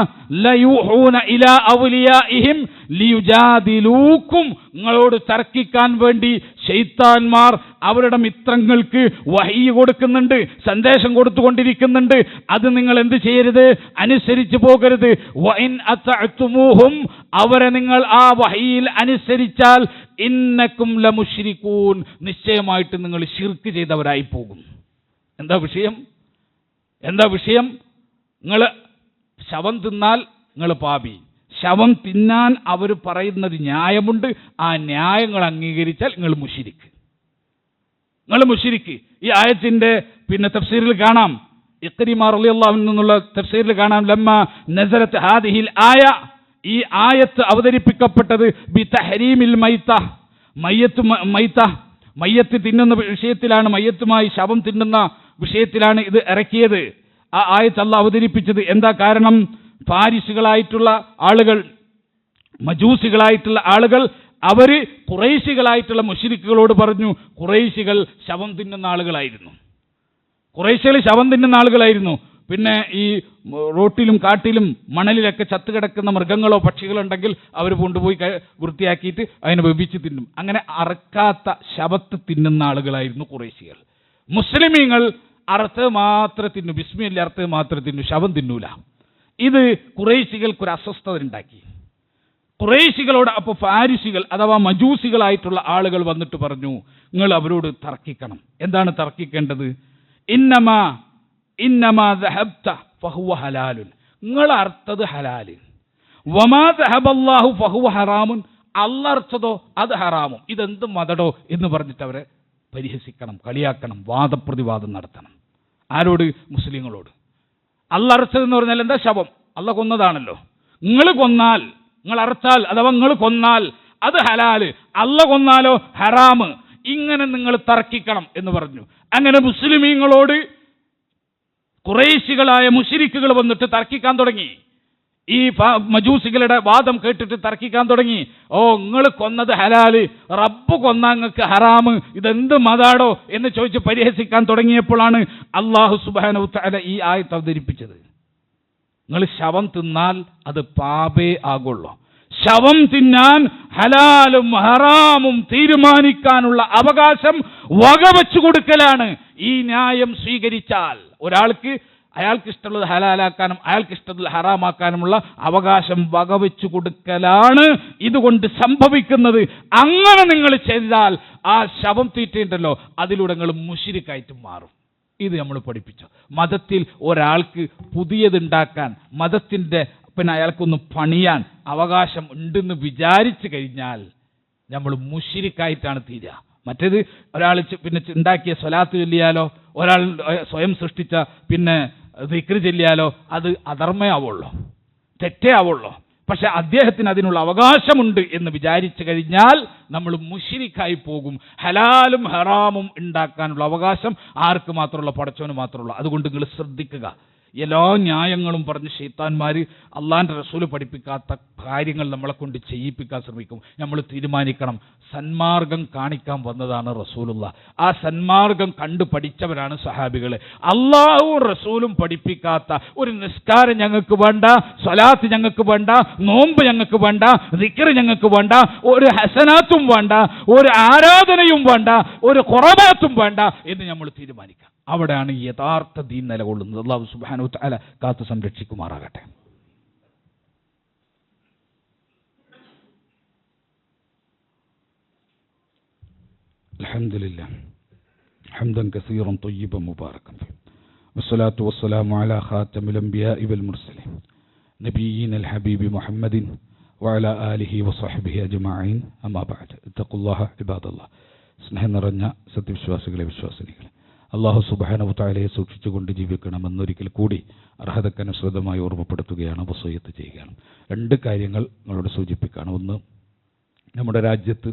ലയൂഹൂന ഇലാ ഔലിയാഇഹിം ലിയുജാദിലൂക്കും. നിങ്ങളോട് തർക്കിക്കാൻ വേണ്ടി ശൈത്താന്മാർ അവരുടെ മിത്രങ്ങൾക്ക് വഹീ കൊടുക്കുന്നുണ്ട്, സന്ദേശം കൊടുത്തുകൊണ്ടിരിക്കുന്നുണ്ട്. അത് നിങ്ങൾ എന്ത് ചെയ്യരുത്? അനുസരിച്ചു പോകരുത്. വഇൻ അതഅ്തുമൂഹും, അവരെ നിങ്ങൾ ആ വഹീയിൽ അനുസരിച്ചാൽ ഇന്നക്കും ലമുശ്രികൂൻ, നിശ്ചയമായിട്ട് നിങ്ങൾ ശിർക്ക് ചെയ്തവരായി പോകും. എന്താ വിഷയം? നിങ്ങൾ ശവം തിന്നാൽ നിങ്ങൾ പാപി. ശവം തിന്നാൻ അവർ പറയുന്നത് ന്യായമുണ്ട്. ആ ന്യായങ്ങൾ അംഗീകരിച്ചാൽ നിങ്ങൾ മുശ്രിക്ക്. ഈ ആയത്തിന്റെ തഫ്സീറിൽ കാണാം, ഇക്രിമ റളിയല്ലാഹു അൻഹു എന്നുള്ള തഫ്സീറിൽ കാണാം, ലമ്മ നസറത്ത് ഹാദിഹിൽ ആയ, ഈ ആയത്ത് അവതരിപ്പിക്കപ്പെട്ടത് ബി തഹരീമിൽ മയ്യത്ത് തിന്നുന്ന വിഷയത്തിലാണ്, മയ്യത്തുമായി ശവം തിന്നുന്ന വിഷയത്തിലാണ് ഇത് ഇറക്കിയത്. ആ ആയത്ത് അല്ലാഹു അവതരിപ്പിച്ചത് എന്താ കാരണം? ഫാരിസുകളായിട്ടുള്ള ആളുകൾ, മജൂസികളായിട്ടുള്ള ആളുകൾ, അവര് ഖുറൈശികളായിട്ടുള്ള മുശ്രിക്കുകളോട് പറഞ്ഞു. ഖുറൈശികൾ ശവം തിന്നുന്ന ആളുകളായിരുന്നു. പിന്നെ ഈ റോട്ടിലും കാട്ടിലും മണലിലൊക്കെ ചത്തുകിടക്കുന്ന മൃഗങ്ങളോ പക്ഷികളോ ഉണ്ടെങ്കിൽ അവർ കൊണ്ടുപോയി വൃത്തിയാക്കിയിട്ട് അതിനെ വെപ്പിച്ച് തിന്നും. അങ്ങനെ അറക്കാത്ത ശവത്ത് തിന്നുന്ന ആളുകളായിരുന്നു ഖുറൈശികൾ. മുസ്ലിമീങ്ങൾ അറുത്തത് മാത്രം തിന്നു, ബിസ്മില്ല അറുത്തത് മാത്രം തിന്നു, ശവം തിന്നൂല. ഇത് ഖുറൈശികൾക്കൊരു അസ്വസ്ഥത ഉണ്ടാക്കി. ഖുറൈശികളോട് അപ്പോൾ ഫാരിസികൾ അഥവാ മജൂസികളായിട്ടുള്ള ആളുകൾ വന്നിട്ട് പറഞ്ഞു, നിങ്ങൾ അവരോട് തർക്കിക്കണം. എന്താണ് തർക്കിക്കേണ്ടത്? ഇന്നമാ ദഹബ്ത ഫഹുവ ഹലാലുൻ, നിങ്ങൾ അർത്ഥത് ഹലാല്. വമാ ദഹബല്ലാഹു ഫഹുവ ഹറാമുൻ, അല്ലാഹ് അർത്ഥതോ അത് ഹറാമും. ഇതെന്ത് മതടോ എന്ന് പറഞ്ഞിട്ട് അവരെ പരിഹസിക്കണം, കളിയാക്കണം, വാദപ്രതിവാദം നടത്തണം. ആരോട്? മുസ്ലിങ്ങളോട്. അല്ലാഹ് അർത്ഥതെന്ന് പറഞ്ഞാൽ എന്താ? ശവം. അല്ലാഹ് കൊന്നതാണല്ലോ. നിങ്ങൾ അർത്ഥാൽ അഥവാ നിങ്ങൾ കൊന്നാൽ അത് ഹലാല്, അല്ലാഹ് കൊന്നാലോ ഹറാമ്. ഇങ്ങനെ നിങ്ങൾ തർക്കിക്കണം എന്ന് പറഞ്ഞു. അങ്ങനെ മുസ്ലിമീങ്ങളോട് ഖുറൈശികളായ മുശ്രിക്കുകൾ വന്നിട്ട് തർക്കിക്കാൻ തുടങ്ങി. ഈ മജൂസികളുടെ വാദം കേട്ടിട്ട് തർക്കിക്കാൻ തുടങ്ങി. നിങ്ങൾ കൊന്നത് ഹലാല്, റബ്ബ് കൊന്ന നിങ്ങൾക്ക് ഹറാമ്, ഇതെന്ത് മതാടോ എന്ന് ചോദിച്ച് പരിഹസിക്കാൻ തുടങ്ങിയപ്പോഴാണ് അല്ലാഹു സുബ്ഹാനഹു വ തആല ഈ ആയത്ത് അവതരിപ്പിച്ചത്. നിങ്ങൾ ശവം തിന്നാൽ അത് പാപേ ആകുള്ളൂ. ശവം തിന്നാൻ ഹലാലും ഹറാമും തീരുമാനിക്കാനുള്ള അവകാശം വകവെച്ചു കൊടുക്കലാണ്. ഈ ന്യായം സ്വീകരിച്ചാൽ ഒരാൾക്ക് അയാൾക്ക് ഇഷ്ടമുള്ളത് ഹലാലാക്കാനും അയാൾക്ക് ഇഷ്ടമുള്ളത് ഹറാമാക്കാനുമുള്ള അവകാശം വകവെച്ചു കൊടുക്കലാണ് ഇതുകൊണ്ട് സംഭവിക്കുന്നത്. അങ്ങനെ നിങ്ങൾ ചെയ്താൽ ആ ശവം തീറ്റയുണ്ടല്ലോ, അതിലൂടെ നിങ്ങൾ മുശ്രിക്കായിട്ട് മാറും. ഇത് നമ്മൾ പഠിപ്പിച്ചു. മതത്തിൽ ഒരാൾക്ക് പുതിയതുണ്ടാക്കാൻ, മതത്തിൻ്റെ അയാൾക്കൊന്ന് പണിയാൻ അവകാശം ഉണ്ടെന്ന് വിചാരിച്ചു കഴിഞ്ഞാൽ നമ്മൾ മുശ്രിക്കായിട്ടാണ് തീരുക. മറ്റേത് ഒരാൾ ഉണ്ടാക്കിയ സ്വലാത്ത് ചൊല്ലിയാലോ, ഒരാൾ സ്വയം സൃഷ്ടിച്ച ദിക്ർ ചൊല്ലിയാലോ അത് അധർമ്മേ ആവുള്ളൂ, തെറ്റേ ആവുള്ളൂ. പക്ഷെ അദ്ദേഹത്തിന് അതിനുള്ള അവകാശമുണ്ട് എന്ന് വിചാരിച്ചു കഴിഞ്ഞാൽ നമ്മൾ മുശ്രിക്കായി പോകും. ഹലാലും ഹറാമും ഉണ്ടാക്കാനുള്ള അവകാശം ആർക്ക് മാത്രമുള്ള? പടച്ചവന് മാത്രമുള്ള. അതുകൊണ്ട് നിങ്ങൾ ശ്രദ്ധിക്കുക. എല്ലാ ന്യായങ്ങളും പറഞ്ഞ് ശൈത്താന്മാർ അള്ളാന്റെ റസൂല് പഠിപ്പിക്കാത്ത കാര്യങ്ങൾ നമ്മളെ കൊണ്ട് ചെയ്യിപ്പിക്കാൻ ശ്രമിക്കും. നമ്മൾ തീരുമാനിക്കണം, സന്മാർഗം കാണിക്കാൻ വന്നതാണ് റസൂലുള്ള. ആ സന്മാർഗം കണ്ടു പഠിച്ചവരാണ് സഹാബികൾ. അള്ളാഹുവും റസൂലും പഠിപ്പിക്കാത്ത ഒരു നിസ്കാരം ഞങ്ങൾക്ക് വേണ്ട, സ്വലാത്ത് ഞങ്ങൾക്ക് വേണ്ട, നോമ്പ് ഞങ്ങൾക്ക് വേണ്ട, ദിക്ർ ഞങ്ങൾക്ക് വേണ്ട, ഒരു ഹസനാത്തും വേണ്ട, ഒരു ആരാധനയും വേണ്ട, ഒരു ഖുർബാത്തും വേണ്ട എന്ന് നമ്മൾ തീരുമാനിക്കാം. അവിടെയാണ് യഥാർത്ഥ ദീൻ നിലകൊള്ളുന്നത്. അല്ലാഹു സുബ്ഹാനഹു വ തആല കാത്തു സംരക്ഷിക്കുമാറാകട്ടെ. അൽഹംദുലില്ലാഹ് ഹംദൻ കസീറൻ ത്വയ്യിബൻ മുബാറകൻ ഫീഹി വസ്സലാത്തു വസ്സലാമു അലാ ഖാതമിൽ അംബിയാഇ വൽ മുർസലീൻ നബിയ്യിനൽ ഹബീബി മുഹമ്മദിൻ വഅലാ ആലിഹി വസഹ്ബിഹി അജ്മഈൻ. അമ്മാ ബഅദ്. ഇത്തഖുല്ലാഹ ഇബാദല്ലാഹ്. സ്നേഹം നിറഞ്ഞ സത്യവിശ്വാസികളെ, വിശ്വാസിനികളെ, അല്ലാഹു സുബ്ഹാനഹു വ തആലയെ സൂക്ഷിച്ചുകൊണ്ട് ജീവിക്കണമെന്നൊരിക്കൽ കൂടി അർഹതക്കനുസൃതമായി ഓർമ്മപ്പെടുത്തുകയാണ്, വസിയ്യത്ത് ചെയ്യുകയാണ്. രണ്ട് കാര്യങ്ങൾ നിങ്ങളോട് സൂചിപ്പിക്കുകയാണ്. ഒന്ന്, നമ്മുടെ രാജ്യത്ത്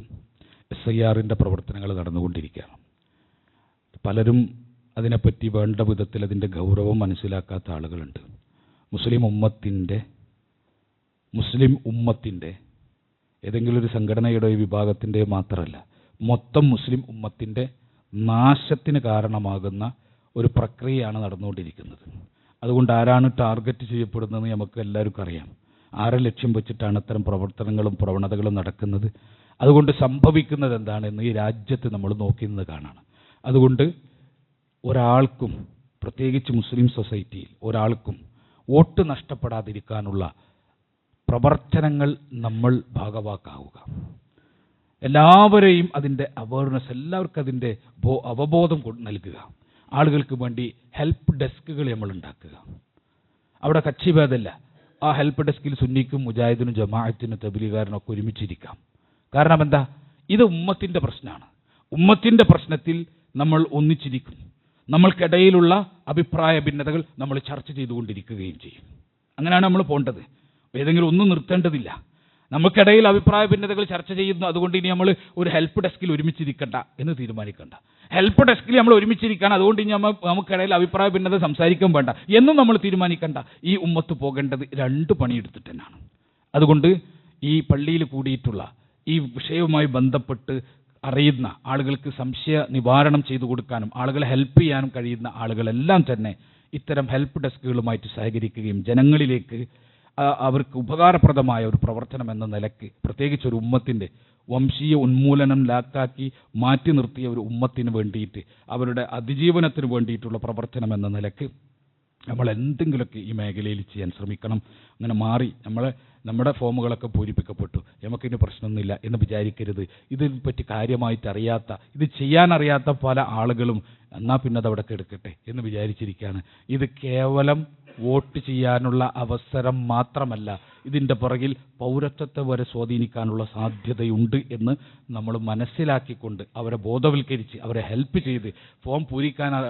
SIRന്റെ പ്രവർത്തനങ്ങൾ നടന്നുകൊണ്ടിരിക്കുകയാണ്. പലരും അതിനെപ്പറ്റി വേണ്ട വിധത്തിൽ അതിൻ്റെ ഗൗരവം മനസ്സിലാക്കാത്ത ആളുകളുണ്ട്. മുസ്ലിം ഉമ്മത്തിൻ്റെ ഏതെങ്കിലും ഒരു സംഘടനയുടെ വിഭാഗത്തിൻ്റെ മാത്രമല്ല, മൊത്തം മുസ്ലിം ഉമ്മത്തിൻ്റെ നാശത്തിന് കാരണമാകുന്ന ഒരു പ്രക്രിയയാണ് നടന്നുകൊണ്ടിരിക്കുന്നത്. അതുകൊണ്ട് ആരാണ് ടാർഗറ്റ് ചെയ്യപ്പെടുന്നതെന്ന് നമുക്ക് എല്ലാവർക്കും അറിയാം. ആരെ ലക്ഷ്യം വെച്ചിട്ടാണ് ഇത്തരം പ്രവർത്തനങ്ങളും പ്രവണതകളും നടക്കുന്നത്, അതുകൊണ്ട് സംഭവിക്കുന്നത് എന്താണെന്ന് ഈ രാജ്യത്ത് നമ്മൾ നോക്കി നിന്ന് കാണാണ്. അതുകൊണ്ട് ഒരാൾക്കും, പ്രത്യേകിച്ച് മുസ്ലിം സൊസൈറ്റിയിൽ ഒരാൾക്കും വോട്ട് നഷ്ടപ്പെടാതിരിക്കാനുള്ള പ്രവർത്തനങ്ങൾ നമ്മൾ ഭാഗവാക്കാവുക. എല്ലാവരെയും അതിൻ്റെ അവയർനെസ്, എല്ലാവർക്കും അതിൻ്റെ അവബോധം നൽകുക. ആളുകൾക്ക് വേണ്ടി ഹെൽപ്പ് ഡെസ്കുകൾ നമ്മൾ ഉണ്ടാക്കുക. അവിടെ കക്ഷിഭേദമില്ല. ആ ഹെൽപ്പ് ഡെസ്കിൽ സുന്നിക്കും മുജാഹിദിനും ജമാഅത്തിനും തബ്ലീഗുകാരനും ഒക്കെ ഒരുമിച്ചിരിക്കാം. കാരണം എന്താ? ഇത് ഉമ്മത്തിൻ്റെ പ്രശ്നമാണ്. ഉമ്മത്തിൻ്റെ പ്രശ്നത്തിൽ നമ്മൾ ഒന്നിച്ചിരിക്കും. നമ്മൾക്കിടയിലുള്ള അഭിപ്രായ ഭിന്നതകൾ നമ്മൾ ചർച്ച ചെയ്തുകൊണ്ടിരിക്കുകയും ചെയ്യും. അങ്ങനെയാണ് നമ്മൾ പോകേണ്ടത്. ഏതെങ്കിലും ഒന്നും നിർത്തേണ്ടതില്ല. നമുക്കിടയിൽ അഭിപ്രായ ഭിന്നതകൾ ചർച്ച ചെയ്യുന്നു, അതുകൊണ്ട് ഇനി നമ്മൾ ഒരു ഹെൽപ്പ് ഡെസ്കിൽ ഒരുമിച്ചിരിക്കണ്ട എന്ന് തീരുമാനിക്കണ്ട. ഹെൽപ്പ് ഡെസ്കിൽ നമ്മൾ ഒരുമിച്ചിരിക്കണം, അതുകൊണ്ട് ഇനി നമുക്കിടയിൽ അഭിപ്രായ ഭിന്നത സംസാരിക്കാൻ വേണ്ട എന്നും നമ്മൾ തീരുമാനിക്കണ്ട. ഈ ഉമ്മത്ത് പോകേണ്ടത് രണ്ട് പണിയെടുത്തിട്ട് തന്നെയാണ്. അതുകൊണ്ട് ഈ പള്ളിയിൽ കൂടിയിട്ടുള്ള ഈ വിഷയവുമായി ബന്ധപ്പെട്ട് അറിയുന്ന ആളുകൾക്ക് സംശയ നിവാരണം ചെയ്തു കൊടുക്കാനും ആളുകളെ ഹെൽപ്പ് ചെയ്യാനും കഴിയുന്ന ആളുകളെല്ലാം തന്നെ ഇത്തരം ഹെൽപ്പ് ഡെസ്കുകളുമായിട്ട് സഹകരിക്കുകയും ജനങ്ങളിലേക്ക് അവർക്ക് ഉപകാരപ്രദമായ ഒരു പ്രവർത്തനം എന്ന നിലയ്ക്ക്, പ്രത്യേകിച്ച് ഒരു ഉമ്മത്തിൻ്റെ വംശീയ ഉന്മൂലനം ലാക്കാക്കി മാറ്റി നിർത്തിയ ഒരു ഉമ്മത്തിന് വേണ്ടിയിട്ട്, അവരുടെ അതിജീവനത്തിന് വേണ്ടിയിട്ടുള്ള പ്രവർത്തനം എന്ന നിലയ്ക്ക് നമ്മൾ എന്തെങ്കിലുമൊക്കെ ഈ മേഖലയിൽ ചെയ്യാൻ ശ്രമിക്കണം. അങ്ങനെ മാറി നമ്മുടെ ഫോമുകളൊക്കെ പൂരിപ്പിക്കപ്പെട്ടു, നമുക്കിന് പ്രശ്നമൊന്നുമില്ല എന്ന് വിചാരിക്കരുത്. ഇതിനെപ്പറ്റി കാര്യമായിട്ട് അറിയാത്ത, ഇത് ചെയ്യാനറിയാത്ത പല ആളുകളും എന്നാൽ പിന്നെ അതവിടെ എടുക്കട്ടെ എന്ന് വിചാരിച്ചിരിക്കുകയാണ്. ഇത് കേവലം വോട്ട് ചെയ്യാനുള്ള അവസരം മാത്രമല്ല, ഇതിൻ്റെ പുറകിൽ പൗരത്വത്തെ വരെ സ്വാധീനിക്കാനുള്ള സാധ്യതയുണ്ട് എന്ന് നമ്മൾ മനസ്സിലാക്കിക്കൊണ്ട് അവരെ ബോധവൽക്കരിച്ച് അവരെ ഹെൽപ്പ് ചെയ്ത് ഫോം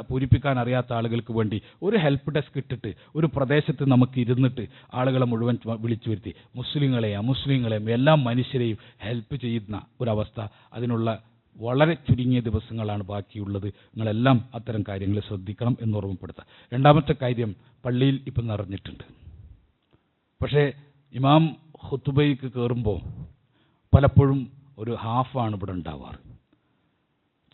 പൂരിപ്പിക്കാൻ അറിയാത്ത ആളുകൾക്ക് വേണ്ടി ഒരു ഹെൽപ്പ് ഡെസ്ക് ഇട്ടിട്ട് ഒരു പ്രദേശത്ത് നമുക്ക് ഇരുന്നിട്ട് ആളുകളെ മുഴുവൻ വിളിച്ചു വരുത്തി മുസ്ലിങ്ങളെയും അമുസ്ലിങ്ങളെയും എല്ലാ മനുഷ്യരെയും ഹെൽപ്പ് ചെയ്യുന്ന ഒരവസ്ഥ, അതിനുള്ള വളരെ ചുരുങ്ങിയ ദിവസങ്ങളാണ് ബാക്കിയുള്ളത്. നിങ്ങളെല്ലാം അത്തരം കാര്യങ്ങൾ ശ്രദ്ധിക്കണം എന്ന് ഓർമ്മപ്പെടുത്താം. രണ്ടാമത്തെ കാര്യം, പള്ളിയിൽ ഇപ്പം നിറഞ്ഞിട്ടുണ്ട്. പക്ഷേ ഇമാം ഖുതുബയ്ക്ക് കയറുമ്പോൾ പലപ്പോഴും ഒരു ഹാഫാണ് ഇവിടെ ഉണ്ടാവാറ്.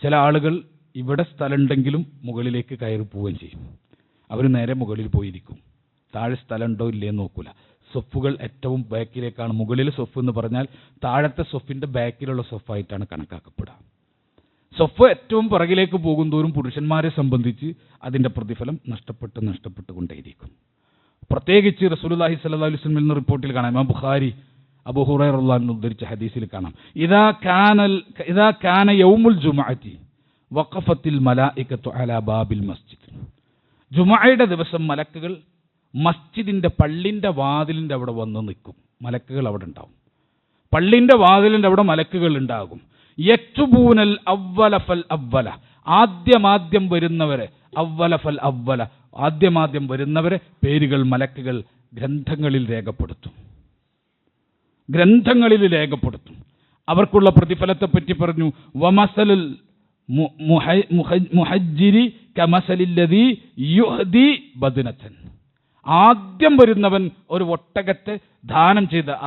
ചില ആളുകൾ ഇവിടെ സ്ഥലമുണ്ടെങ്കിലും മുകളിലേക്ക് കയറി പോവുകയും ചെയ്യും. അവർ നേരെ മുകളിൽ പോയിരിക്കും, താഴെ സ്ഥലമുണ്ടോ ഇല്ലയെന്ന് നോക്കൂല. സൊഫുകൾ ഏറ്റവും ബാക്കിലേക്കാണ്. മുകളിൽ സൊഫ് എന്ന് പറഞ്ഞാൽ താഴത്തെ സൊഫിൻ്റെ ബാക്കിലുള്ള സൊഫായിട്ടാണ് കണക്കാക്കപ്പെടുക. സൊഫ് ഏറ്റവും പുറകിലേക്ക് പോകുന്തോറും പുരുഷന്മാരെ സംബന്ധിച്ച് അതിൻ്റെ പ്രതിഫലം നഷ്ടപ്പെട്ടുകൊണ്ടേയിരിക്കും. പ്രത്യേകിച്ച് റസൂലുള്ളാഹി സ്വല്ലല്ലാഹു അലൈഹി വസല്ലം എന്ന റിപ്പോർട്ടിൽ കാണാം, ഇമാം ബുഖാരി അബൂ ഹുറൈറ റളിയല്ലാഹു അൻഹു ഉദ്ധരിച്ച ഹദീസിൽ കാണാം, ഇദാ കാന യൗമുൽ ജുമുഅത്തി വഖഫത്തിൽ മലായികത്തു അലാ ബാബിൽ മസ്ജിദ്. ജുമുഅയുടെ ദിവസം മലക്കുകൾ മസ്ജിദിൻ്റെ പള്ളിൻ്റെ വാതിലിൻ്റെ അവിടെ വന്ന് നിൽക്കും. മലക്കുകൾ അവിടെ ഉണ്ടാവും. പള്ളിൻ്റെ വാതിലിൻ്റെ അവിടെ മലക്കുകൾ ഉണ്ടാകും. യക്തുബൂനൽ അവ്വല ഫൽ അവ്വല, ആദ്യം വരുന്നവരെ, അവ്വല ഫൽ അവ്വല, ആദ്യം വരുന്നവരെ പേരുകൾ മലക്കുകൾ ഗ്രന്ഥങ്ങളിൽ രേഖപ്പെടുത്തും. ഗ്രന്ഥങ്ങളിൽ രേഖപ്പെടുത്തും. അവർക്കുള്ള പ്രതിഫലത്തെപ്പറ്റി പറഞ്ഞു, വമസലുൽ മുഹജ്ജിരി കമസലില്ലദീ യുഹ്ദി ബദ്നതൻ. ആദ്യം വരുന്നവൻ ഒരു ഒട്ടകത്തെ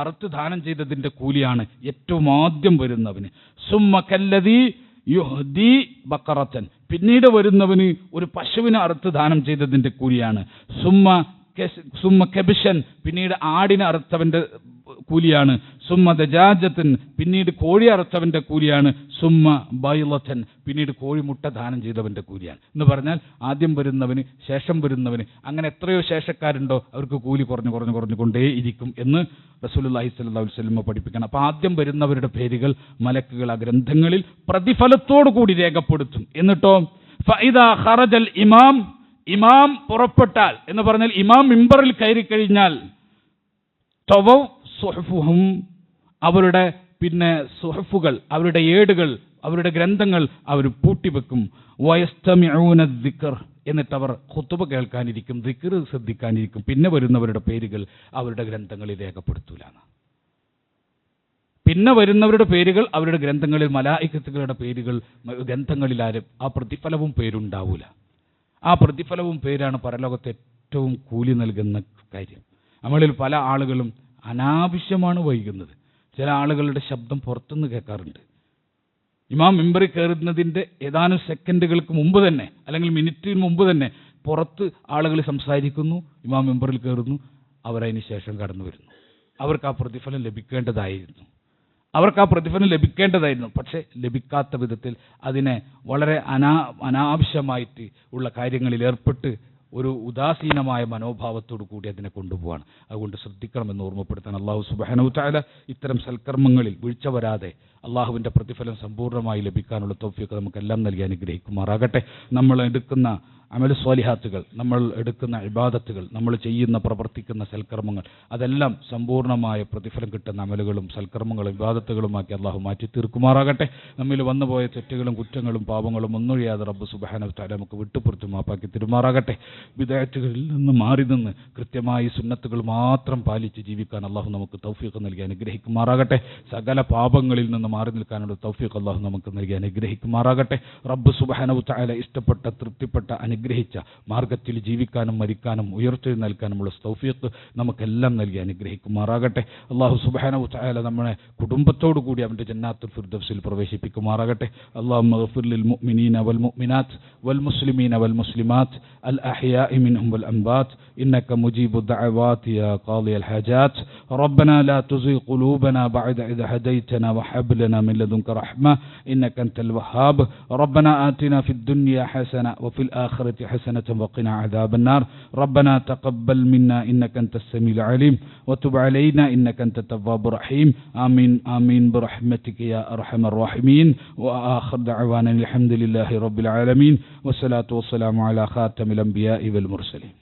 അറുത്ത് ദാനം ചെയ്തതിന്റെ കൂലിയാണ് ഏറ്റവും ആദ്യം വരുന്നവന്. സുമ്മ കല്ലദീ യുഹ്ദി ബഖറതൻ. പിന്നീട് വരുന്നവന് ഒരു പശുവിനെ അറുത്ത് ദാനം ചെയ്തതിന്റെ കൂലിയാണ്. സുമ്മ കബിഷൻ. പിന്നീട് ആടിനെ അറുത്തവന്റെ കൂലിയാണ്. സുമ്മ ദജാജത്തൻ. പിന്നീട് കോഴി അറുത്തവന്റെ കൂലിയാണ്. സുമ്മ ബൈളത്തൻ. പിന്നീട് കോഴിമുട്ട ദാനം ചെയ്തവന്റെ കൂലിയാണ്. എന്ന് പറഞ്ഞാൽ ആദ്യം വരുന്നവന്, ശേഷം വരുന്നവന്, അങ്ങനെ എത്രയോ ശേഷക്കാരുണ്ടോ അവർക്ക് കൂലി കുറഞ്ഞുകൊണ്ടേ ഇരിക്കും എന്ന് റസൂലുള്ളാഹി സ്വല്ലല്ലാഹു അലൈഹി വസല്ലം പഠിപ്പിക്കണം. അപ്പോൾ ആദ്യം വരുന്നവരുടെ പേരുകൾ മലക്കുകൾ ആ ഗ്രന്ഥങ്ങളിൽ പ്രതിഫലത്തോടു കൂടി രേഖപ്പെടുത്തും. എന്നിട്ടോ ഫഇദാ ഖറജൽ ഇമാം പുറപ്പെട്ടാൽ എന്ന് പറഞ്ഞാൽ ഇമാം മിമ്പറിൽ കയറി കഴിഞ്ഞാൽ തവൗ സുഹുഫുഹും, അവരുടെ സുഹുഫുകൾ, അവരുടെ ഏടുകൾ, അവരുടെ ഗ്രന്ഥങ്ങൾ അവർ പൂട്ടിവെക്കും. വയസ്തമിഊന ദിക്ർ, എന്നിട്ട് അവർ ഖുതുബ കേൾക്കാനിരിക്കും, ദിക്ർ ശ്രദ്ധിക്കാനിരിക്കും. പിന്നെ വരുന്നവരുടെ പേരുകൾ അവരുടെ ഗ്രന്ഥങ്ങളിൽ രേഖപ്പെടുത്തൂലാണ്. പിന്നെ വരുന്നവരുടെ പേരുകൾ അവരുടെ ഗ്രന്ഥങ്ങളിൽ, മലായികത്തുകളുടെ പേരുകൾ ഗ്രന്ഥങ്ങളിൽ ആരും ആ പ്രതിഫലവും പേരുണ്ടാവൂല. ആ പ്രതിഫലവും പേരാണ് പരലോകത്ത് ഏറ്റവും കൂലി നൽകുന്ന കാര്യം. നമ്മളിൽ പല ആളുകളും അനാവശ്യമാണ് വൈകുന്നത്. ചില ആളുകളുടെ ശബ്ദം പുറത്തുനിന്ന് കേൾക്കാറുണ്ട്. ഇമാം മിമ്പറിൽ കയറുന്നതിൻ്റെ ഏതാനും സെക്കൻഡുകൾക്ക് മുമ്പ് തന്നെ, അല്ലെങ്കിൽ മിനിറ്റിന് മുമ്പ് തന്നെ പുറത്ത് ആളുകൾ സംസാരിക്കുന്നു, ഇമാം മിമ്പറിൽ കയറുന്നു, അവരതിന് ശേഷം കടന്നു വരുന്നു. അവർക്ക് ആ പ്രതിഫലം ലഭിക്കേണ്ടതായിരുന്നു. പക്ഷേ ലഭിക്കാത്ത വിധത്തിൽ അതിനെ വളരെ അനാവശ്യമായിട്ട് ഉള്ള കാര്യങ്ങളിൽ ഏർപ്പെട്ട് ഒരു ഉദാസീനമായ മനോഭാവത്തോടു കൂടി അതിനെ കൊണ്ടുപോവാണ്. അതുകൊണ്ട് ശ്രദ്ധിക്കണമെന്ന് ഓർമ്മപ്പെടുത്താൻ അള്ളാഹു സുബ്ഹാനഹു വതആല ഇത്തരം സൽക്കർമ്മങ്ങളിൽ വീഴ്ച വരാതെ അള്ളാഹുവിൻ്റെ പ്രതിഫലം സമ്പൂർണ്ണമായി ലഭിക്കാനുള്ള തൗഫീഖ് നമുക്കെല്ലാം നൽകി അനുഗ്രഹിക്കുമാറാകട്ടെ. നമ്മൾ എടുക്കുന്ന അമൽ സ്വാലിഹാത്തുകൾ, നമ്മൾ എടുക്കുന്ന ഇബാദത്തുകൾ, നമ്മൾ പ്രവർത്തിക്കുന്ന സൽക്കർമ്മങ്ങൾ, അതെല്ലാം സമ്പൂർണ്ണമായ പ്രതിഫലം കിട്ടുന്ന അമലുകളും സൽക്കർമ്മങ്ങളും ഇബാദത്തുകളുമാക്കി അള്ളാഹു മാറ്റി തീർക്കുമാറാകട്ടെ. നമ്മിൽ വന്നുപോയ തെറ്റുകളും കുറ്റങ്ങളും പാപങ്ങളും ഒന്നൊഴിയാതെ റബ്ബ് സുബ്ഹാനഹു വതആല നമുക്ക് വിട്ടുപുറത്ത് മാപ്പാക്കി തിരുമാറാകട്ടെ. ബിദ്അത്തുകളിൽ നിന്ന് മാറി നിന്ന് കൃത്യമായി സുന്നത്തുകൾ മാത്രം പാലിച്ച് ജീവിക്കാൻ അള്ളാഹു നമുക്ക് തൗഫീഖ് നൽകി അനുഗ്രഹിക്കുമാറാകട്ടെ. സകല പാപങ്ങളിൽ നിന്ന് മാറി നിൽക്കാനുള്ള തൗഫീഖ് അള്ളാഹു നമുക്ക് നൽകി അനുഗ്രഹിക്കുമാറാകട്ടെ. റബ്ബ് സുബ്ഹാനഹു വതആല ഇഷ്ടപ്പെട്ട, തൃപ്തിപ്പെട്ട, അനുഗ്രഹിച്ച മാർഗത്തിൽ ജീവിക്കാനും മരിക്കാനും ഉയർത്തെഴുന്നേൽക്കാനുമുള്ള തൗഫീഖ് നമുക്കെല്ലാം നൽകി അനുഗ്രഹിക്കുമാറാകട്ടെ. അല്ലാഹു സുബ്ഹാനഹു വതആല നമ്മളെ കുടുംബത്തോടു കൂടി അവൻ്റെ ജന്നാത്തുൽ ഫിർദൗസിൽ പ്രവേശിപ്പിക്കുമാറാകട്ടെ. അല്ലാഹുമ്മ ഗ്ഫിർ ലിൽ മുഅ്മിനീന വൽ മുഅ്മിനാത്ത് വൽ മുസ്ലിമീന വൽ മുസ്ലിമാത്ത് അൽ അഹ്യാഇ മിൻഹും വൽ അംവാത്ത് ഇന്നക മുജീബു ദഅവാതി യാ ഖാദിയൽ ഹാജാത്ത്. റബ്ബനാ ലാ തുസിഗ് ഖുലൂബനാ ബഅദ ഇദ് ഹദൈതനാ വഹബ് ലനാ മിൻ ലദുൻക റഹ്മ ഇന്നക അൻതൽ വഹാബ്. റബ്ബനാ ആതിനാ ഫിദ് ദുനിയ ഹസന വഫിൽ ആഖിറതി حسنة وقنا عذاب النار. ربنا تقبل منا إنك أنت السميع العليم وتب علينا إنك أنت التواب الرحيم. آمين آمين برحمتك يا أرحم الراحمين. وآخر دعوانا الحمد لله رب العالمين والصلاة والسلام على خاتم الأنبياء والمرسلين.